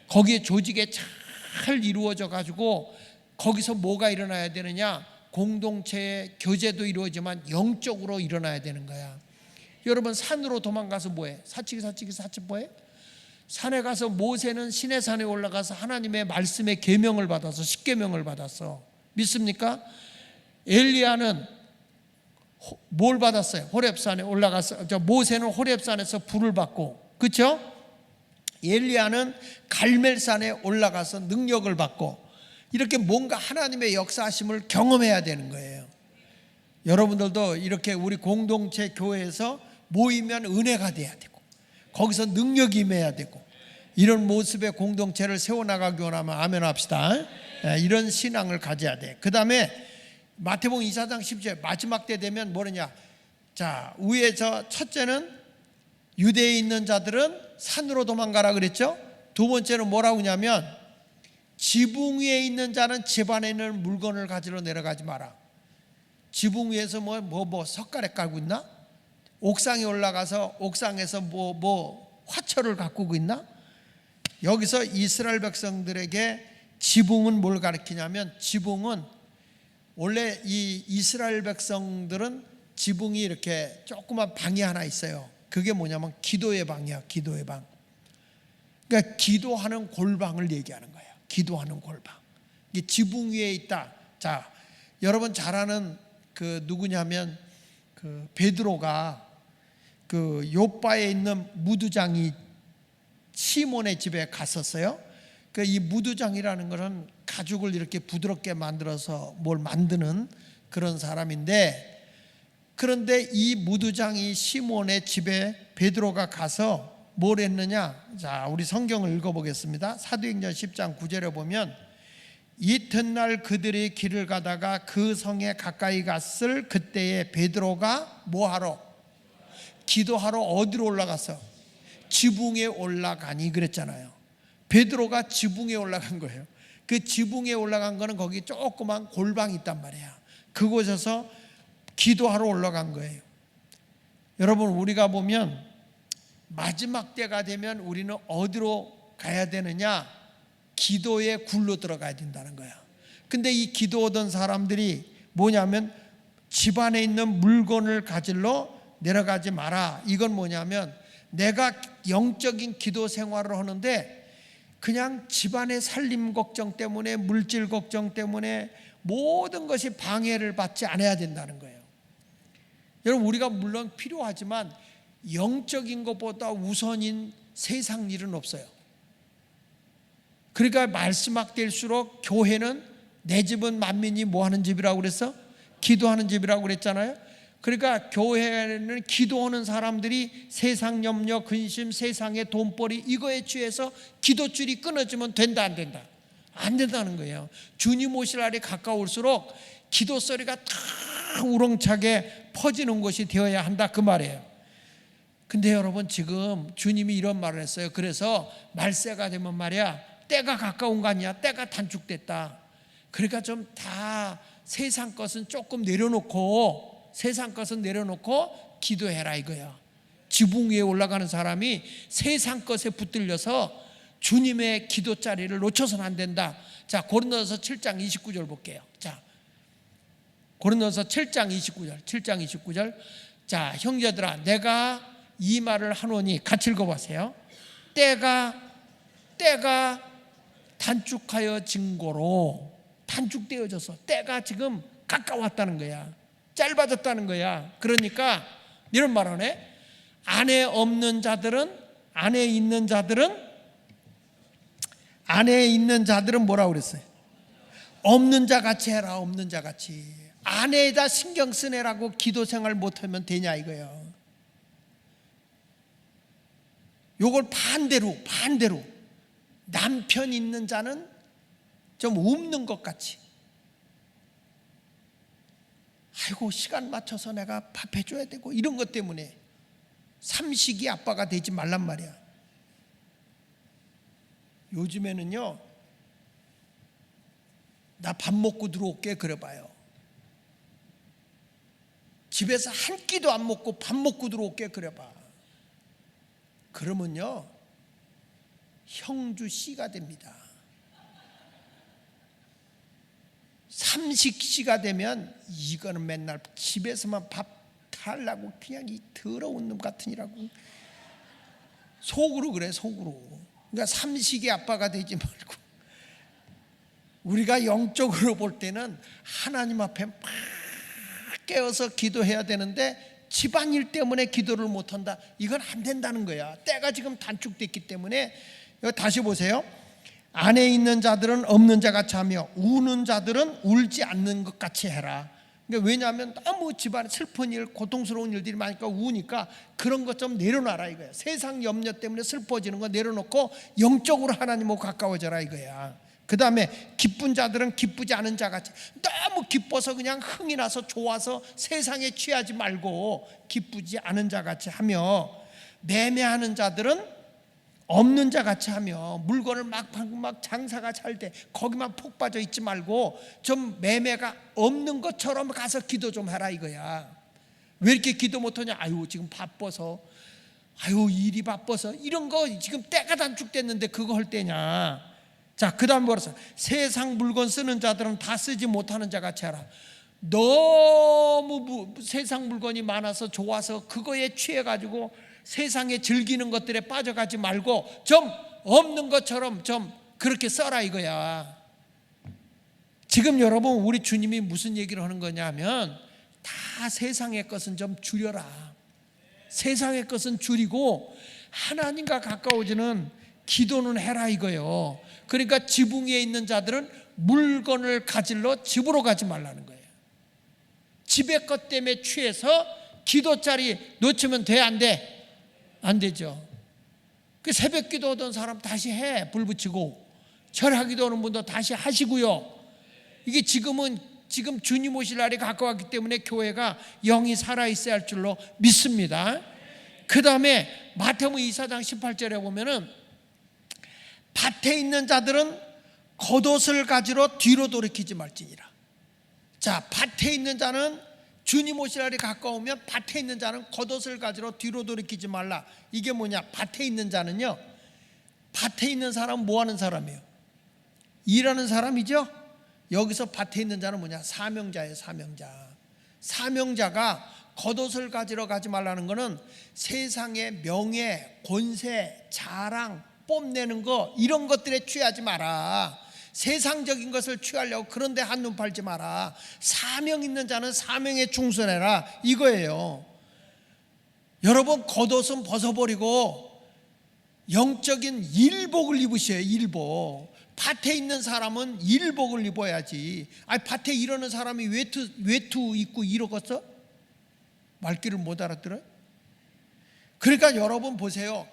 거기에 조직에 잘 이루어져 가지고 거기서 뭐가 일어나야 되느냐? 공동체의 교제도 이루어지만 영적으로 일어나야 되는 거야. 여러분, 산으로 도망가서 뭐해? 사치기 뭐해? 산에 가서 모세는 시내산에 올라가서 하나님의 말씀의 계명을 받아서, 십계명을 받았어. 믿습니까? 엘리야는 뭘 받았어요? 호렙산에 올라가서, 모세는 호렙산에서 불을 받고, 그렇죠? 엘리야는 갈멜산에 올라가서 능력을 받고, 이렇게 뭔가 하나님의 역사하심을 경험해야 되는 거예요. 여러분들도 이렇게 우리 공동체 교회에서 모이면 은혜가 돼야 되고, 거기서 능력이 임해야 되고, 이런 모습의 공동체를 세워나가기 원하면 아멘 합시다. 이런 신앙을 가져야 돼. 그 다음에 마태복음 24장 10절 마지막 때 되면 뭐냐? 자, 위에서 첫째는 유대에 있는 자들은 산으로 도망가라 그랬죠. 두 번째는 뭐라고 하냐면, 지붕 위에 있는 자는 집 안에 있는 물건을 가지러 내려가지 마라. 지붕 위에서 뭐 석가래 깔고 있나? 옥상에 올라가서 옥상에서 뭐 화초를 가꾸고 있나? 여기서 이스라엘 백성들에게 지붕은 뭘 가리키냐면, 지붕은 원래 이 이스라엘 백성들은 지붕이 이렇게 조그만 방이 하나 있어요. 그게 뭐냐면 기도의 방이야. 기도의 방. 그러니까 기도하는 골방을 얘기하는 거예요. 기도하는 골방. 이게 지붕 위에 있다. 자, 여러분 잘 아는 그 누구냐면 그 베드로가 그 요바에 있는 무두장이 시몬의 집에 갔었어요. 그 이 무두장이라는 것은 가죽을 이렇게 부드럽게 만들어서 뭘 만드는 그런 사람인데, 그런데 이 무두장이 시몬의 집에 베드로가 가서 뭘 했느냐? 자, 우리 성경을 읽어보겠습니다. 사도행전 10장 9절에 보면, 이튿날 그들이 길을 가다가 그 성에 가까이 갔을 그때에 베드로가 뭐하러? 기도하러 어디로 올라갔어? 지붕에 올라가니 그랬잖아요. 베드로가 지붕에 올라간 거예요. 그 지붕에 올라간 거는 거기 조그만 골방이 있단 말이야. 그곳에서 기도하러 올라간 거예요. 여러분, 우리가 보면 마지막 때가 되면 우리는 어디로 가야 되느냐? 기도의 굴로 들어가야 된다는 거야. 근데 이 기도 오던 사람들이 뭐냐면 집안에 있는 물건을 가지러 내려가지 마라. 이건 뭐냐면 내가 영적인 기도 생활을 하는데 그냥 집안의 살림 걱정 때문에, 물질 걱정 때문에 모든 것이 방해를 받지 않아야 된다는 거예요. 여러분, 우리가 물론 필요하지만 영적인 것보다 우선인 세상 일은 없어요. 그러니까 말씀학될수록 교회는 내 집은 만민이 뭐 하는 집이라고 그랬어? 기도하는 집이라고 그랬잖아요. 그러니까 교회는 기도하는 사람들이 세상 염려, 근심, 세상의 돈벌이 이거에 취해서 기도줄이 끊어지면 된다, 안 된다? 안 된다는 거예요. 주님 오실 날이 가까울수록 기도 소리가 다 우렁차게 퍼지는 것이 되어야 한다, 그 말이에요. 근데 여러분, 지금 주님이 이런 말을 했어요. 그래서 말세가 되면 말이야, 때가 가까운 거 아니야? 때가 단축됐다. 그러니까 좀 다 세상 것은 조금 내려놓고, 세상 것은 내려놓고 기도해라 이거야. 지붕 위에 올라가는 사람이 세상 것에 붙들려서 주님의 기도 자리를 놓쳐서는 안 된다. 자, 고린도서 7장 29절 볼게요. 자, 고린도서 7장 29절. 자, 형제들아, 내가 이 말을 하노니, 같이 읽어보세요. 때가 단축하여 증거로, 단축되어져서 때가 지금 가까웠다는 거야. 짧아졌다는 거야. 그러니까 이런 말 하네. 안에 있는 자들은 뭐라고 그랬어요? 없는 자 같이 해라. 없는 자 같이. 아내에다 신경 쓰내라고 기도 생활 못하면 되냐 이거예요. 요걸 반대로 남편 있는 자는 좀 없는 것 같이, 아이고 시간 맞춰서 내가 밥 해줘야 되고 이런 것 때문에 삼식이 아빠가 되지 말란 말이야. 요즘에는요, 나 밥 먹고 들어올게 그래봐요. 집에서 한 끼도 안 먹고 밥 먹고 들어올게 그래봐. 그러면요, 형주 씨가 됩니다. 삼식씨가 되면 이거는 맨날 집에서만 밥 달라고 그냥 이 더러운 놈 같으니라고 속으로 그래, 속으로. 그러니까 삼식의 아빠가 되지 말고 우리가 영적으로 볼 때는 하나님 앞에 막 깨어서 기도해야 되는데 집안일 때문에 기도를 못한다. 이건 안 된다는 거야. 때가 지금 단축됐기 때문에. 다시 보세요. 안에 있는 자들은 없는 자 같이 하며 우는 자들은 울지 않는 것 같이 해라. 그러니까 왜냐하면 너무 집안에 슬픈 일, 고통스러운 일들이 많으니까 우니까 그런 것 좀 내려놔라 이거야. 세상 염려 때문에 슬퍼지는 거 내려놓고 영적으로 하나님하고 가까워져라 이거야. 그 다음에 기쁜 자들은 기쁘지 않은 자 같이, 너무 기뻐서 그냥 흥이 나서 좋아서 세상에 취하지 말고 기쁘지 않은 자 같이 하며, 매매하는 자들은 없는 자 같이 하며, 물건을 막 장사가 잘 돼 거기만 폭 빠져 있지 말고 좀 매매가 없는 것처럼 가서 기도 좀 해라 이거야. 왜 이렇게 기도 못하냐? 아유 지금 바빠서, 아유 일이 바빠서. 이런 거 지금 때가 단축됐는데 그거 할 때냐? 자, 그 다음 뭐라 써? 세상 물건 쓰는 자들은 다 쓰지 못하는 자 같이 하라. 너무 세상 물건이 많아서 좋아서 그거에 취해가지고 세상에 즐기는 것들에 빠져가지 말고 좀 없는 것처럼 좀 그렇게 써라 이거야. 지금 여러분 우리 주님이 무슨 얘기를 하는 거냐면 다 세상의 것은 좀 줄여라. 세상의 것은 줄이고 하나님과 가까워지는 기도는 해라 이거예요. 그러니까 지붕 위에 있는 자들은 물건을 가질러 집으로 가지 말라는 거예요. 집의 것 때문에 취해서 기도 자리 놓치면 돼, 안 돼? 안 되죠. 그 새벽 기도 오던 사람 다시 해, 불 붙이고. 철학 기도 오는 분도 다시 하시고요. 이게 지금 주님 오실 날이 가까웠기 때문에 교회가 영이 살아있어야 할 줄로 믿습니다. 그 다음에 마태복음 24장 18절에 보면은 밭에 있는 자들은 겉옷을 가지러 뒤로 돌이키지 말지니라. 자, 밭에 있는 자는 주님 오실 날이 가까우면 밭에 있는 자는 겉옷을 가지러 뒤로 돌이키지 말라. 이게 뭐냐? 밭에 있는 자는요, 밭에 있는 사람은 뭐 하는 사람이에요? 일하는 사람이죠. 여기서 밭에 있는 자는 뭐냐? 사명자예요. 사명자가 겉옷을 가지러 가지 말라는 것은 세상의 명예, 권세, 자랑, 뽐내는 거 이런 것들에 취하지 마라. 세상적인 것을 취하려고 그런데 한눈 팔지 마라. 사명 있는 자는 사명에 충성해라 이거예요. 여러분 겉옷은 벗어버리고 영적인 일복을 입으셔요. 일복. 밭에 있는 사람은 일복을 입어야지. 아니 밭에 일하는 사람이 외투 입고 이러겠어? 말귀를 못 알아들어요? 그러니까 여러분 보세요.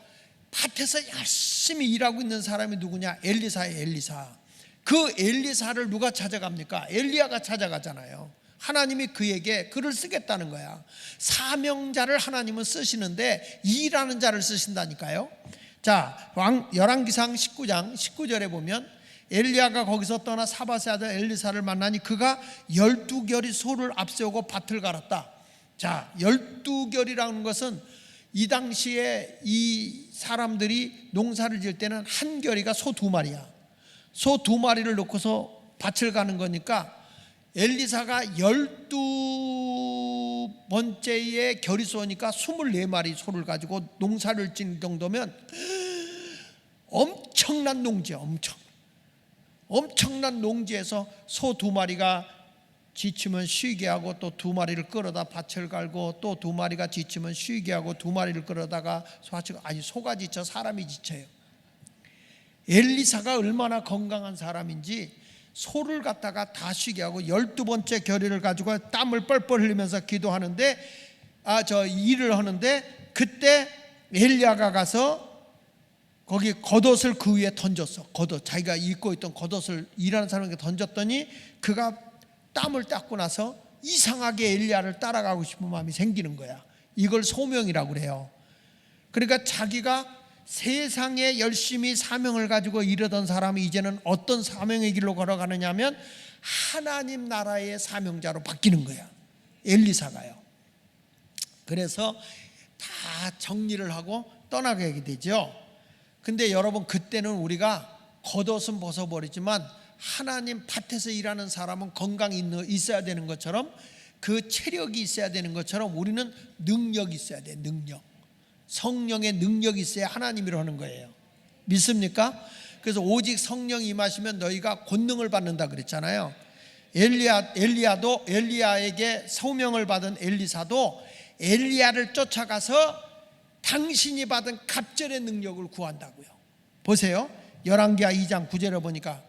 밭에서 열심히 일하고 있는 사람이 누구냐? 엘리사예요. 엘리사. 그 엘리사를 누가 찾아갑니까? 엘리야가 찾아가잖아요. 하나님이 그에게 글을 쓰겠다는 거야. 사명자를 하나님은 쓰시는데 일하는 자를 쓰신다니까요. 자, 열왕기상 19장 19절에 보면 엘리야가 거기서 떠나 사밧의 아들 엘리사를 만나니 그가 12결의 소를 앞세우고 밭을 갈았다. 자, 12결이라는 것은 이 당시에 이 사람들이 농사를 지을 때는 한 결이가 소 2마리야. 소 2마리를 놓고서 밭을 가는 거니까 엘리사가 12번째의 결이 쏘니까 24마리 소를 가지고 농사를 짓는 정도면 엄청난 농지야. 엄청난 농지에서 소 2마리가 지치면 쉬게 하고 또 2마리를 끌어다 밭을 갈고 또 2마리가 지치면 쉬게 하고 2마리를 끌어다가 소가 지쳐 사람이 지쳐요. 엘리사가 얼마나 건강한 사람인지 소를 갖다가 다 쉬게 하고 12번째 결의를 가지고 땀을 뻘뻘 흘리면서 기도하는데 일을 하는데 그때 엘리야가 가서 거기 겉옷을 그 위에 던졌어. 겉옷, 자기가 입고 있던 겉옷을 일하는 사람에게 던졌더니 그가 땀을 닦고 나서 이상하게 엘리야를 따라가고 싶은 마음이 생기는 거야. 이걸 소명이라고 그래요. 그러니까 자기가 세상에 열심히 사명을 가지고 이르던 사람이 이제는 어떤 사명의 길로 걸어가느냐 하면 하나님 나라의 사명자로 바뀌는 거야. 엘리사가요. 그래서 다 정리를 하고 떠나게 되죠. 근데 여러분 그때는 우리가 겉옷은 벗어버리지만 하나님 밭에서 일하는 사람은 건강이 있어야 되는 것처럼 그 체력이 있어야 되는 것처럼 우리는 능력이 있어야 돼. 성령의 능력이 있어야 하나님이라 하는 거예요. 믿습니까? 그래서 오직 성령이 임하시면 너희가 권능을 받는다 그랬잖아요. 엘리야에게 소명을 받은 엘리사도 엘리야를 쫓아가서 당신이 받은 갑절의 능력을 구한다고요. 보세요. 열왕기하 2장 9절에 보니까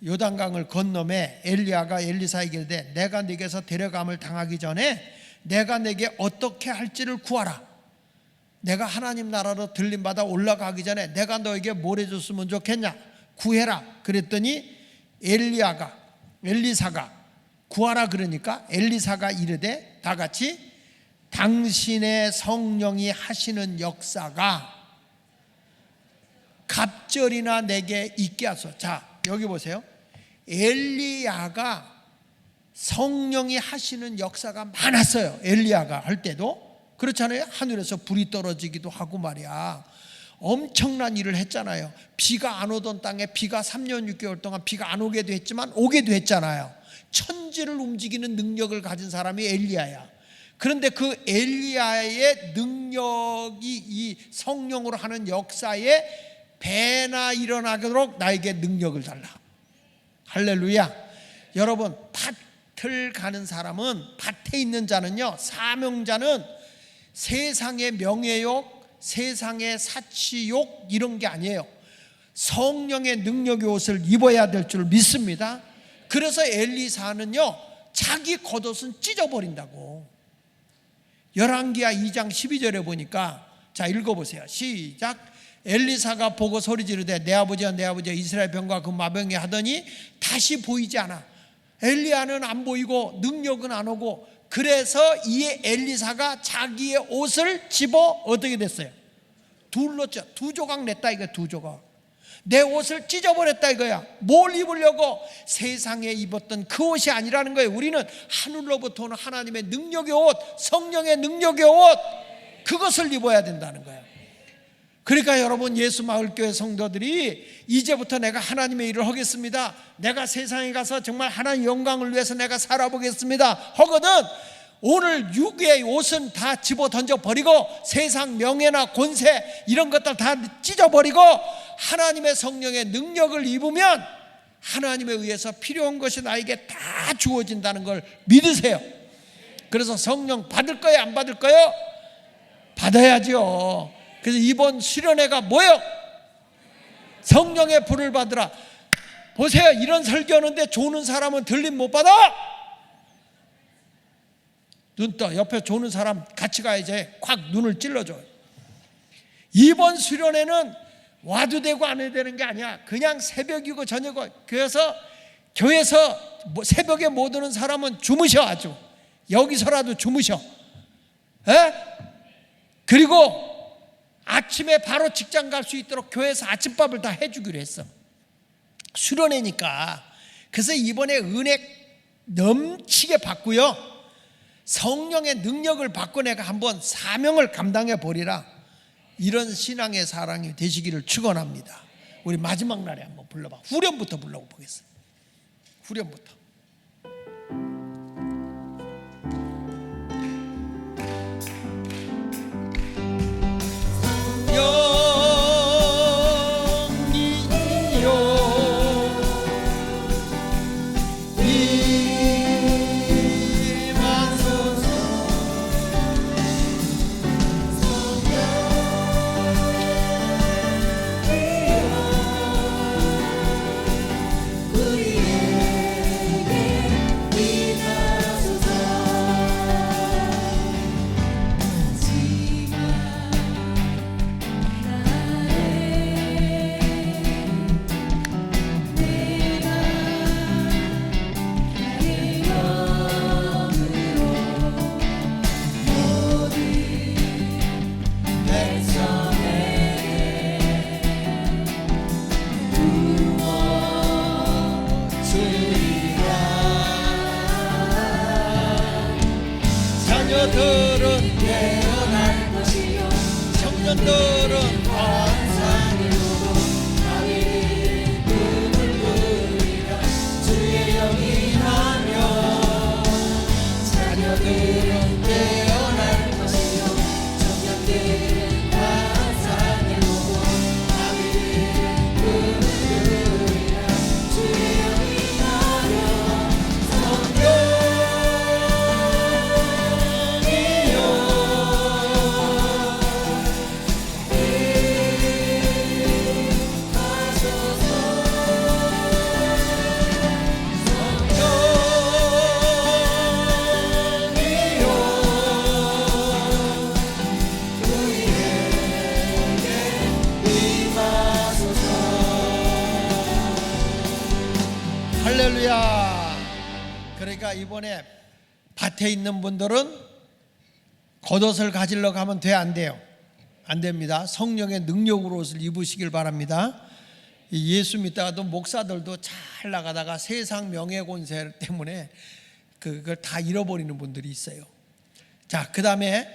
요단강을 건너매 엘리야가 엘리사에게 이르되 내가 네게서 데려감을 당하기 전에 내가 내게 어떻게 할지를 구하라. 내가 하나님 나라로 들림받아 올라가기 전에 내가 너에게 뭘 해줬으면 좋겠냐? 구해라. 그랬더니 엘리사가 구하라 그러니까 엘리사가 이르되 다 같이 당신의 성령이 하시는 역사가 갑절이나 내게 있게 하소서. 자, 여기 보세요. 엘리야가 성령이 하시는 역사가 많았어요. 엘리야가 할 때도 그렇잖아요. 하늘에서 불이 떨어지기도 하고 말이야. 엄청난 일을 했잖아요. 비가 안 오던 땅에 비가 3년 6개월 동안 비가 안 오게도 했지만 오게도 했잖아요. 천지를 움직이는 능력을 가진 사람이 엘리야야. 그런데 그 엘리야의 능력이 이 성령으로 하는 역사에 배나 일어나도록 나에게 능력을 달라. 할렐루야. 여러분, 밭을 가는 사람은, 밭에 있는 자는요, 사명자는 세상의 명예욕, 세상의 사치욕 이런 게 아니에요. 성령의 능력의 옷을 입어야 될 줄 믿습니다. 그래서 엘리사는요, 자기 겉옷은 찢어버린다고. 열왕기하 2장 12절에 보니까, 자 읽어보세요. 시작. 엘리사가 보고 소리 지르되 내 아버지야 내 아버지야 이스라엘 병과 그 마병이 하더니 다시 보이지 않아. 엘리야는 안 보이고 능력은 안 오고, 그래서 이 엘리사가 자기의 옷을 집어 어떻게 됐어요? 둘로 쪄. 두 조각 냈다 이거. 두 조각. 내 옷을 찢어버렸다 이거야. 뭘 입으려고? 세상에 입었던 그 옷이 아니라는 거예요. 우리는 하늘로부터 오는 하나님의 능력의 옷, 성령의 능력의 옷, 그것을 입어야 된다는 거예요. 그러니까 여러분, 예수마을교회 성도들이 이제부터 내가 하나님의 일을 하겠습니다, 내가 세상에 가서 정말 하나님 영광을 위해서 내가 살아보겠습니다 하거든, 오늘 육의 옷은 다 집어 던져버리고 세상 명예나 권세 이런 것들 다 찢어버리고 하나님의 성령의 능력을 입으면 하나님에 의해서 필요한 것이 나에게 다 주어진다는 걸 믿으세요. 그래서 성령 받을 거예요, 안 받을 거예요? 받아야죠. 그래서 이번 수련회가 뭐예요? 성령의 불을 받으라. 보세요, 이런 설교하는데 조는 사람은 들림 못 받아? 눈 떠. 옆에 조는 사람 같이 가야지. 콱 눈을 찔러줘. 이번 수련회는 와도 되고 안 해도 되는 게 아니야. 그냥 새벽이고 저녁이고, 그래서 교회에서 새벽에 못 오는 사람은 주무셔. 아주 여기서라도 주무셔. 에? 그리고 아침에 바로 직장 갈 수 있도록 교회에서 아침밥을 다 해주기로 했어. 수련회니까. 그래서 이번에 은혜 넘치게 받고요, 성령의 능력을 받고 내가 한번 사명을 감당해 보리라. 이런 신앙의 사랑이 되시기를 축원합니다. 우리 마지막 날에 한번 불러봐. 후렴부터 불러보 보겠습니다. 후렴부터. 자녀들은 깨어날 것이요 청년들은 환상을 보고 하늘의 꿈을 꾸리라. 주의 영이 나며 자녀들은 깨어날 것이요 청년들은 환상을 보고 하늘의 꿈을 꾸리라. 주의 영이 나며 성령 할렐루야. 그러니까 이번에 밭에 있는 분들은 겉옷을 가지러 가면 돼, 안 돼요? 안 됩니다. 성령의 능력으로 옷을 입으시길 바랍니다. 예수 믿다가도 목사들도 잘 나가다가 세상 명예권세 때문에 그걸 다 잃어버리는 분들이 있어요. 자, 그 다음에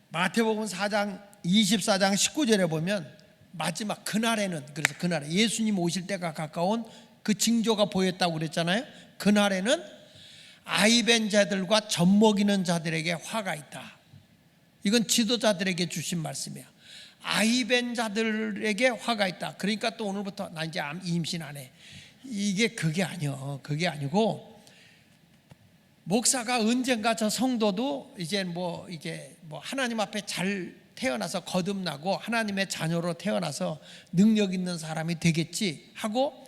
마태복음 24장 19절에 보면 마지막 그날에는, 그래서 그날에 예수님 오실 때가 가까운 그 징조가 보였다고 그랬잖아요. 그날에는 아이벤 자들과 젖먹이는 자들에게 화가 있다. 이건 지도자들에게 주신 말씀이야. 아이벤 자들에게 화가 있다. 그러니까 또 오늘부터 나 이제 임신 안 해. 이게 그게 아니요. 그게 아니고, 목사가 언젠가 저 성도도 이제 뭐 하나님 앞에 잘 태어나서 거듭나고 하나님의 자녀로 태어나서 능력 있는 사람이 되겠지 하고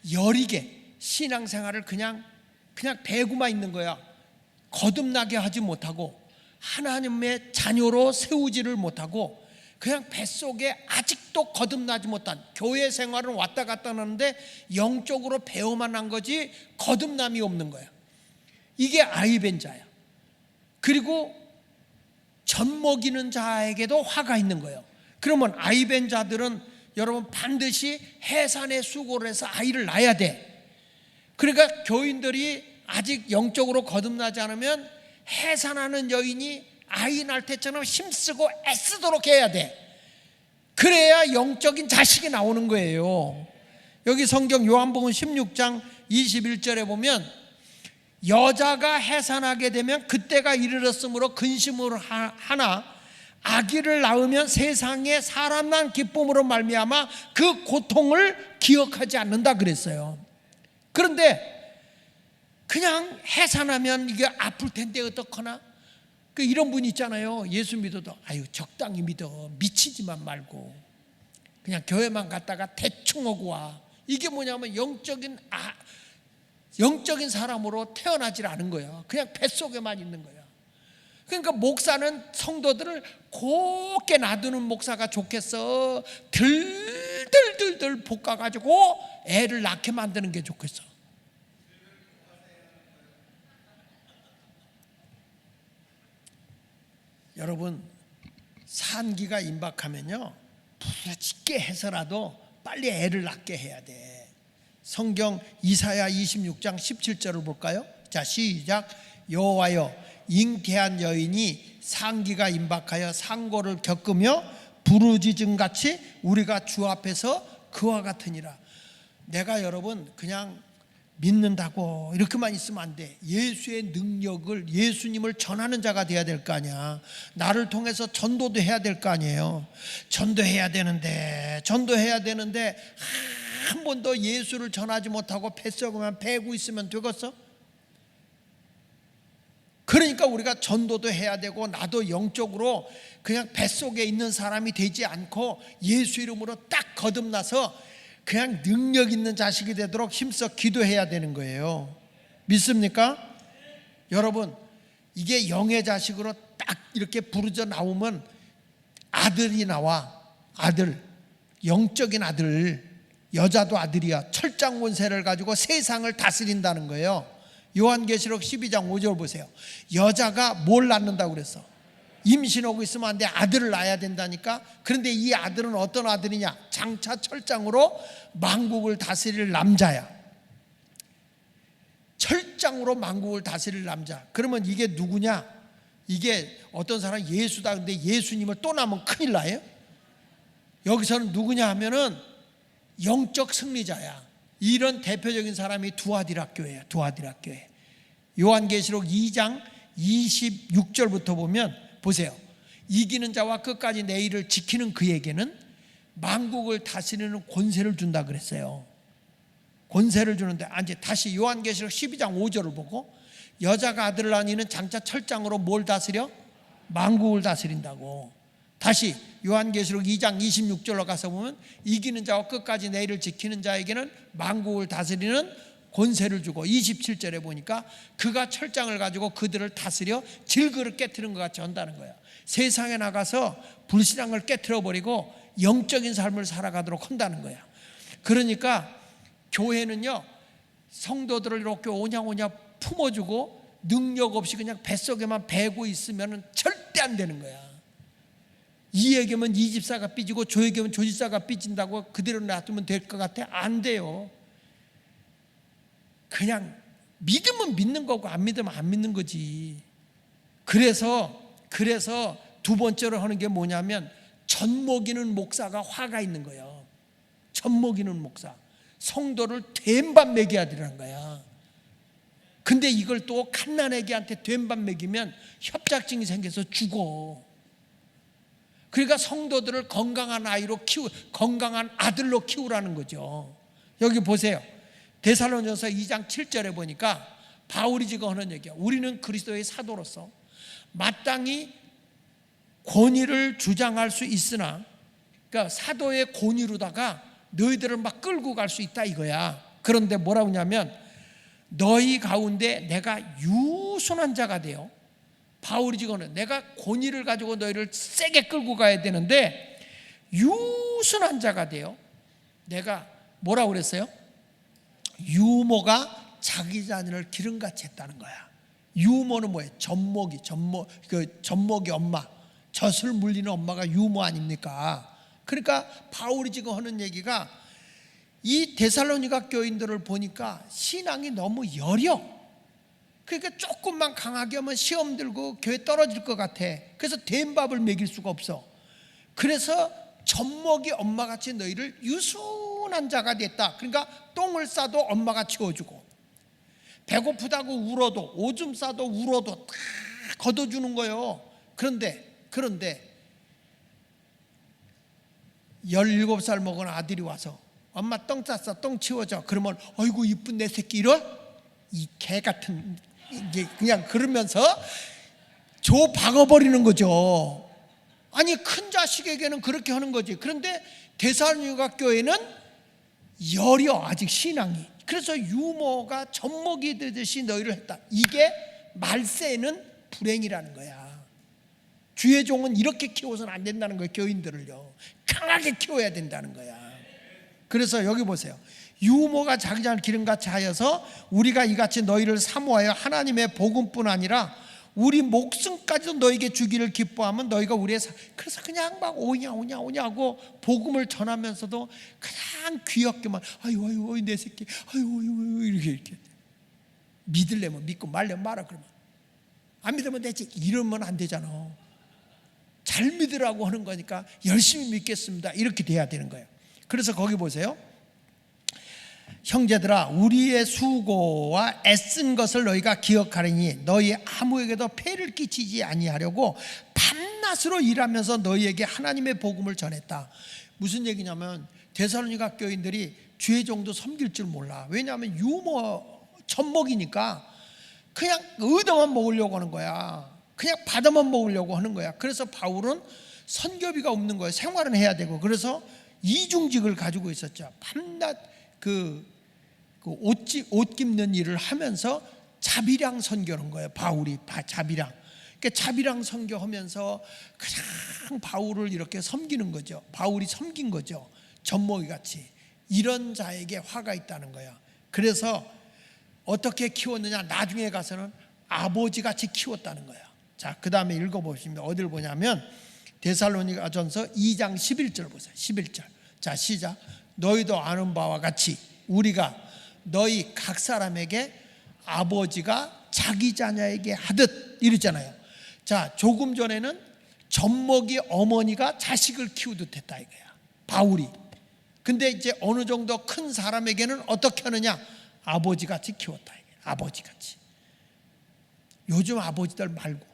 여리게 신앙생활을 그냥 배구만 있는 거야. 거듭나게 하지 못하고 하나님의 자녀로 세우지를 못하고 그냥 뱃속에 아직도 거듭나지 못한, 교회 생활은 왔다 갔다 하는데 영적으로 배워만 한 거지 거듭남이 없는 거야. 이게 아이벤 자야. 그리고 젖먹이는 자에게도 화가 있는 거예요. 그러면 아이벤 자들은 여러분 반드시 해산의 수고를 해서 아이를 낳아야 돼. 그러니까 교인들이 아직 영적으로 거듭나지 않으면 해산하는 여인이 아이 낳을 때처럼 힘쓰고 애쓰도록 해야 돼. 그래야 영적인 자식이 나오는 거예요. 여기 성경 요한복음 16장 21절에 보면 여자가 해산하게 되면 그때가 이르렀으므로 근심을 하나 아기를 낳으면 세상에 사람 난 기쁨으로 말미암아 그 고통을 기억하지 않는다 그랬어요. 그런데 그냥 해산하면 이게 아플 텐데 어떡하나? 이런 분 있잖아요. 예수 믿어도 아유 적당히 믿어, 미치지만 말고 그냥 교회만 갔다가 대충 오고 와. 이게 뭐냐면 영적인 사람으로 태어나질 않은 거야. 그냥 뱃속에만 있는 거야. 그러니까 목사는 성도들을 곱게 놔두는 목사가 좋겠어? 들들들들 볶아가지고 애를 낳게 만드는 게 좋겠어? 여러분, 산기가 임박하면요 부르짖게 해서라도 빨리 애를 낳게 해야 돼. 성경 이사야 26장 17절을 볼까요? 자, 시작. 여호와여, 잉태한 여인이 상기가 임박하여 상고를 겪으며 부르짖음같이 우리가 주 앞에서 그와 같으니라. 내가 여러분 그냥 믿는다고 이렇게만 있으면 안 돼. 예수의 능력을, 예수님을 전하는 자가 돼야 될 거 아니야. 나를 통해서 전도도 해야 될 거 아니에요. 전도해야 되는데 한 번도 예수를 전하지 못하고 뱃속에만 배고 있으면 되겠어? 그러니까 우리가 전도도 해야 되고, 나도 영적으로 그냥 뱃속에 있는 사람이 되지 않고 예수 이름으로 딱 거듭나서 그냥 능력 있는 자식이 되도록 힘써 기도해야 되는 거예요. 믿습니까? 여러분, 이게 영의 자식으로 딱 이렇게 부르져 나오면 아들이 나와. 아들, 영적인 아들. 여자도 아들이야. 철장 권세를 가지고 세상을 다스린다는 거예요. 요한계시록 12장 5절 보세요. 여자가 뭘 낳는다고 그랬어? 임신하고 있으면 안 돼. 아들을 낳아야 된다니까. 그런데 이 아들은 어떤 아들이냐? 장차 철장으로 만국을 다스릴 남자야. 철장으로 만국을 다스릴 남자. 그러면 이게 누구냐? 이게 어떤 사람 예수다. 근데 예수님을 또 낳으면 큰일 나요. 여기서는 누구냐 하면은 영적 승리자야. 이런 대표적인 사람이 두아디라 교회야. 두아디라 교회. 요한계시록 2장 26절부터 보면 보세요. 이기는 자와 끝까지 내 일을 지키는 그에게는 만국을 다스리는 권세를 준다 그랬어요. 권세를 주는데, 이제 다시 요한계시록 12장 5절을 보고, 여자가 아들을 낳으니는 장차 철장으로 뭘 다스려? 만국을 다스린다고. 다시 요한계시록 2장 26절로 가서 보면, 이기는 자와 끝까지 내 일을 지키는 자에게는 만국을 다스리는 권세를 주고, 27절에 보니까 그가 철장을 가지고 그들을 다스려 질그릇 깨트리는 것 같이 한다는 거야. 세상에 나가서 불신앙을 깨트려버리고 영적인 삶을 살아가도록 한다는 거야. 그러니까 교회는요, 성도들을 이렇게 오냐오냐 품어주고 능력 없이 그냥 뱃속에만 배고 있으면 절대 안 되는 거야. 이 얘기면 이 집사가 삐지고 저 얘기면 저 집사가 삐진다고 그대로 놔두면 될 것 같아? 안 돼요. 그냥 믿으면 믿는 거고 안 믿으면 안 믿는 거지. 그래서 두 번째로 하는 게 뭐냐면 젖먹이는 목사가 화가 있는 거예요. 젖먹이는 목사. 성도를 된밥 먹여야 되는 거야. 근데 이걸 또 갓난아기한테 된밥 먹이면 협착증이 생겨서 죽어. 그러니까 성도들을 건강한 건강한 아들로 키우라는 거죠. 여기 보세요. 데살로니가서 2장 7절에 보니까 바울이 지금 하는 얘기야. 우리는 그리스도의 사도로서 마땅히 권위를 주장할 수 있으나, 그러니까 사도의 권위로다가 너희들을 막 끌고 갈 수 있다 이거야. 그런데 뭐라고 하냐면 너희 가운데 내가 유순한 자가 되어, 바울이 지금 내가 권위를 가지고 너희를 세게 끌고 가야 되는데 유순한 자가 되어, 내가 뭐라고 그랬어요? 유모가 자기 자녀를 기름같이 했다는 거야. 유모는 뭐예요? 젖먹이 엄마, 젖을 물리는 엄마가 유모 아닙니까? 그러니까 바울이 지금 하는 얘기가 이 데살로니가 교인들을 보니까 신앙이 너무 여려. 그러니까 조금만 강하게 하면 시험 들고 교회 떨어질 것 같아. 그래서 된 밥을 먹일 수가 없어. 그래서 젖먹이 엄마같이 너희를 유순한 자가 됐다. 그러니까 똥을 싸도 엄마가 치워주고, 배고프다고 울어도, 오줌 싸도 울어도 다 걷어주는 거예요. 그런데 17살 먹은 아들이 와서 엄마 똥 쌌어, 똥 치워줘. 그러면 어이구 이쁜 내 새끼 이런 이 개 같은, 이게 그냥 그러면서 조 박아버리는 거죠. 아니 큰 자식에게는 그렇게 하는 거지. 그런데 데살로니가 교회는 여려, 아직 신앙이. 그래서 유모가 젖먹이 되듯이 너희를 했다. 이게 말세는 불행이라는 거야. 주의 종은 이렇게 키워서는 안 된다는 거예요. 교인들을요 강하게 키워야 된다는 거야. 그래서 여기 보세요. 유모가 자기 자녀를 기름같이 하여서 우리가 이같이 너희를 사모하여 하나님의 복음뿐 아니라 우리 목숨까지도 너에게 주기를 기뻐하면 너희가 우리의 그래서 그냥 막 오냐 하고 복음을 전하면서도 그냥 귀엽게만 아유 내 새끼 아유 이렇게 믿으려면 믿고 말려면 말아. 그러면 안 믿으면 되지 이러면 안 되잖아. 잘 믿으라고 하는 거니까 열심히 믿겠습니다 이렇게 돼야 되는 거예요. 그래서 거기 보세요. 형제들아 우리의 수고와 애쓴 것을 너희가 기억하리니 너희 아무에게도 폐를 끼치지 아니하려고 밤낮으로 일하면서 너희에게 하나님의 복음을 전했다. 무슨 얘기냐면 데살로니가 교인들이 주의 종도 섬길 줄 몰라. 왜냐하면 유모 젖먹이니까 그냥 얻어만 먹으려고 하는 거야. 그냥 받아만 먹으려고 하는 거야. 그래서 바울은 선교비가 없는 거예요. 생활은 해야 되고. 그래서 이중직을 가지고 있었죠. 밤낮 옷 깁는 일을 하면서 자비랑 선교하는 거예요. 바울이 자비랑. 그러니까 자비랑 선교하면서 그냥 바울을 이렇게 섬기는 거죠. 바울이 섬긴 거죠. 젖먹이 같이. 이런 자에게 화가 있다는 거야. 그래서 어떻게 키웠느냐? 나중에 가서는 아버지같이 키웠다는 거야. 자, 그 다음에 읽어보시면 어디를 보냐면 데살로니가전서 2장 11절 보세요. 11절. 자, 시작. 너희도 아는 바와 같이 우리가 너희 각 사람에게 아버지가 자기 자녀에게 하듯 이랬잖아요. 자, 조금 전에는 젖먹이 어머니가 자식을 키우듯 했다 이거야, 바울이. 근데 이제 어느 정도 큰 사람에게는 어떻게 하느냐? 아버지같이 키웠다 이거야. 아버지같이. 요즘 아버지들 말고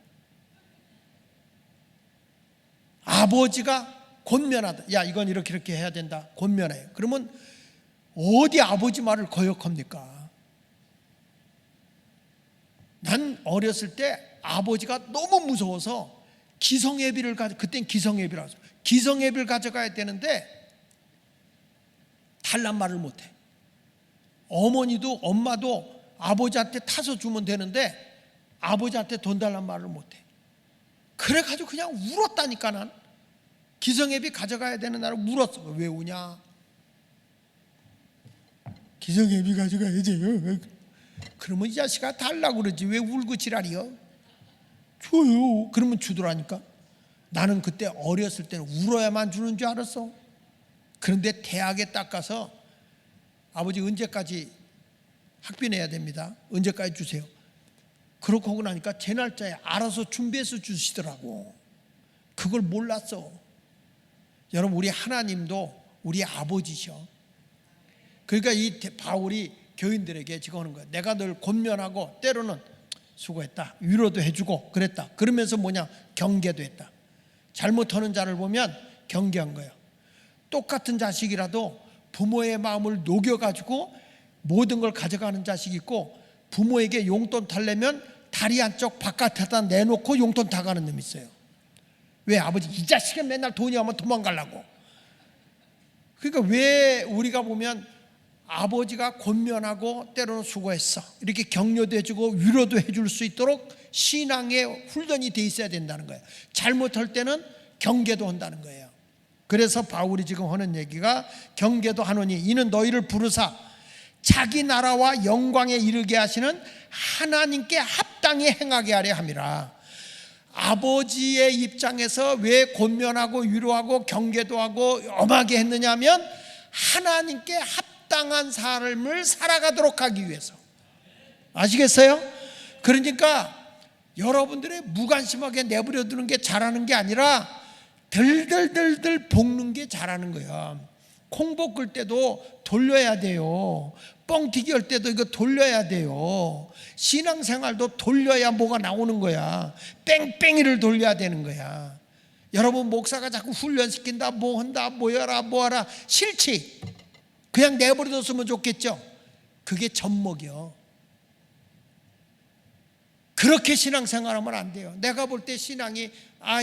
아버지가 권면하다. 야, 이건 이렇게 해야 된다. 권면해요. 그러면 어디 아버지 말을 거역합니까? 난 어렸을 때 아버지가 너무 무서워서 기성예비를 그땐 기성예비라서 기성예비를 가져가야 되는데 달란 말을 못해. 어머니도 엄마도 아버지한테 타서 주면 되는데 아버지한테 돈 달란 말을 못해. 그래가지고 그냥 울었다니까. 난 기성예비 가져가야 되는 날을 울었어. 왜 우냐? 기성예비 가져가야지. 그러면 이 자식아 달라고 그러지 왜 울고 지랄이여? 줘요. 그러면 주더라니까. 나는 그때 어렸을 때는 울어야만 주는 줄 알았어. 그런데 대학에 딱 가서 아버지 언제까지 학비 내야 됩니다. 언제까지 주세요? 그렇고 하고 나니까 제 날짜에 알아서 준비해서 주시더라고. 그걸 몰랐어. 여러분, 우리 하나님도 우리 아버지셔. 그러니까 이 바울이 교인들에게 지금 하는 거야. 내가 늘 권면하고 때로는 수고했다, 위로도 해주고 그랬다. 그러면서 뭐냐? 경계도 했다. 잘못하는 자를 보면 경계한 거예요. 똑같은 자식이라도 부모의 마음을 녹여가지고 모든 걸 가져가는 자식이 있고, 부모에게 용돈 달래면 다리 한쪽 바깥에다 내놓고 용돈 다 가는 놈이 있어요. 왜? 아버지 이 자식은 맨날 돈이 오면 도망가려고. 그러니까 왜 우리가 보면 아버지가 권면하고 때로는 수고했어 이렇게 격려도 해주고 위로도 해줄 수 있도록 신앙의 훈련이 돼 있어야 된다는 거예요. 잘못할 때는 경계도 한다는 거예요. 그래서 바울이 지금 하는 얘기가 경계도 하노니 이는 너희를 부르사 자기 나라와 영광에 이르게 하시는 하나님께 합당히 행하게 하려 함이라. 아버지의 입장에서 왜 권면하고 위로하고 경계도 하고 엄하게 했느냐면 하나님께 합당한 삶을 살아가도록 하기 위해서. 아시겠어요? 그러니까 여러분들의 무관심하게 내버려두는 게 잘하는 게 아니라 들들들들 볶는 게 잘하는 거야. 콩 볶을 때도 돌려야 돼요. 뻥튀기 할 때도 이거 돌려야 돼요. 신앙생활도 돌려야 뭐가 나오는 거야. 뺑뺑이를 돌려야 되는 거야. 여러분, 목사가 자꾸 훈련시킨다, 뭐 한다, 뭐여라 뭐하라, 싫지? 그냥 내버려뒀으면 좋겠죠. 그게 젖먹이요. 그렇게 신앙생활하면 안 돼요. 내가 볼 때 신앙이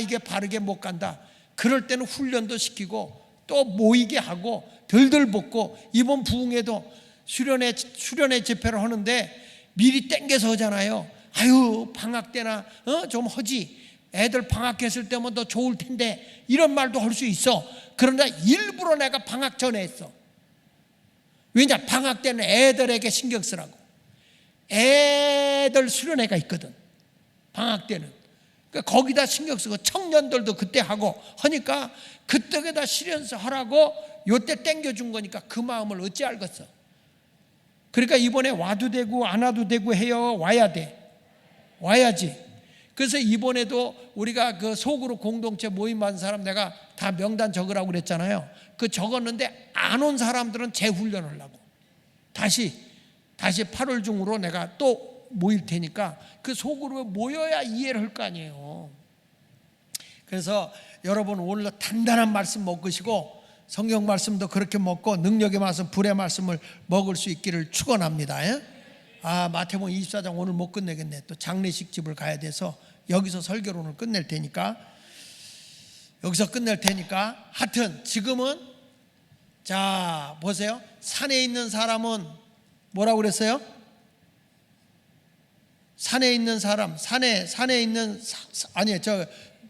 이게 바르게 못 간다, 그럴 때는 훈련도 시키고 또 모이게 하고 덜덜 볶고. 이번 부흥회도 수련회 집회를 하는데 미리 땡겨서 하잖아요. 아유 방학 때나 좀 하지, 애들 방학했을 때면 더 좋을 텐데, 이런 말도 할 수 있어. 그러나 일부러 내가 방학 전에 했어. 왜냐? 방학 때는 애들에게 신경 쓰라고. 애들 수련회가 있거든 방학 때는. 그러니까 거기다 신경 쓰고 청년들도 그때 하고 하니까 그때에다 실현서 하라고 요때 땡겨준 거니까 그 마음을 어찌 알겠어. 그러니까 이번에 와도 되고 안 와도 되고 해요. 와야 돼. 와야지. 그래서 이번에도 우리가 그 속으로 공동체 모임한 사람 내가 다 명단 적으라고 그랬잖아요. 그 적었는데 안 온 사람들은 재훈련하려고 다시 8월 중으로 내가 또 모일 테니까 그 속으로 모여야 이해를 할 거 아니에요. 그래서 여러분, 오늘도 단단한 말씀 먹으시고 성경 말씀도 그렇게 먹고 능력의 말씀, 불의 말씀을 먹을 수 있기를 축원합니다. 마태복음 24장 오늘 못 끝내겠네. 또 장례식 집을 가야 돼서 여기서 설교를 오늘 끝낼 테니까 하여튼 지금은 자 보세요. 산에 있는 사람은 뭐라고 그랬어요? 산에 있는 사람, 산에 있는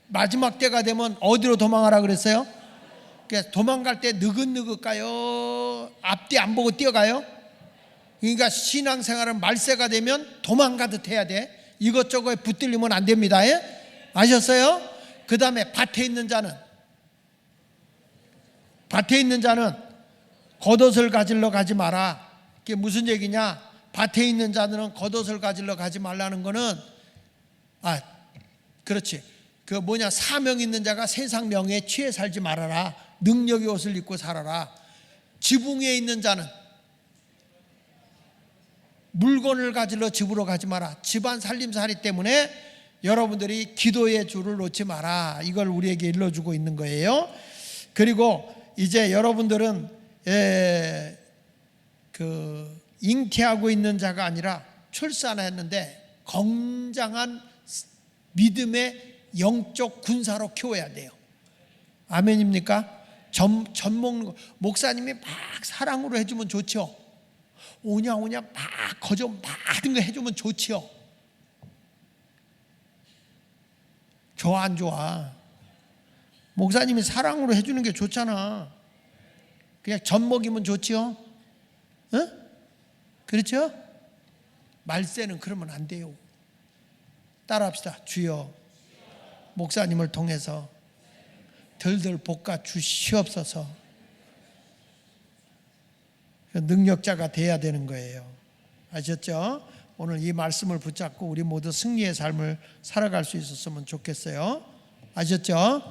마지막 때가 되면 어디로 도망하라 그랬어요? 그러니까 도망갈 때 느긋느긋 가요? 앞뒤 안 보고 뛰어가요? 그러니까 신앙생활은 말세가 되면 도망가듯 해야 돼. 이것저것에 붙들리면 안 됩니다. 아셨어요? 그 다음에 밭에 있는 자는 겉옷을 가지러 가지 마라. 그게 무슨 얘기냐? 밭에 있는 자들은 겉옷을 가지러 가지 말라는 거는 그렇지. 사명 있는 자가 세상 명예에 취해 살지 말아라. 능력의 옷을 입고 살아라. 지붕 위에 있는 자는 물건을 가지러 집으로 가지 마라. 집안 살림살이 때문에 여러분들이 기도의 줄을 놓지 마라. 이걸 우리에게 일러주고 있는 거예요. 그리고 이제 여러분들은 잉태하고 있는 자가 아니라 출산했는데 건장한 믿음의 영적 군사로 키워야 돼요. 아멘입니까? 먹는 거 목사님이 막 사랑으로 해주면 좋죠. 오냐 막 거저 많은 거 해주면 좋지요. 좋아 안 좋아? 목사님이 사랑으로 해주는 게 좋잖아. 그냥 젖 먹이면 좋지요. 그렇죠? 말세는 그러면 안 돼요. 따라합시다. 주여, 목사님을 통해서 덜덜 볶아 주시옵소서. 능력자가 돼야 되는 거예요. 아셨죠? 오늘 이 말씀을 붙잡고 우리 모두 승리의 삶을 살아갈 수 있었으면 좋겠어요. 아셨죠?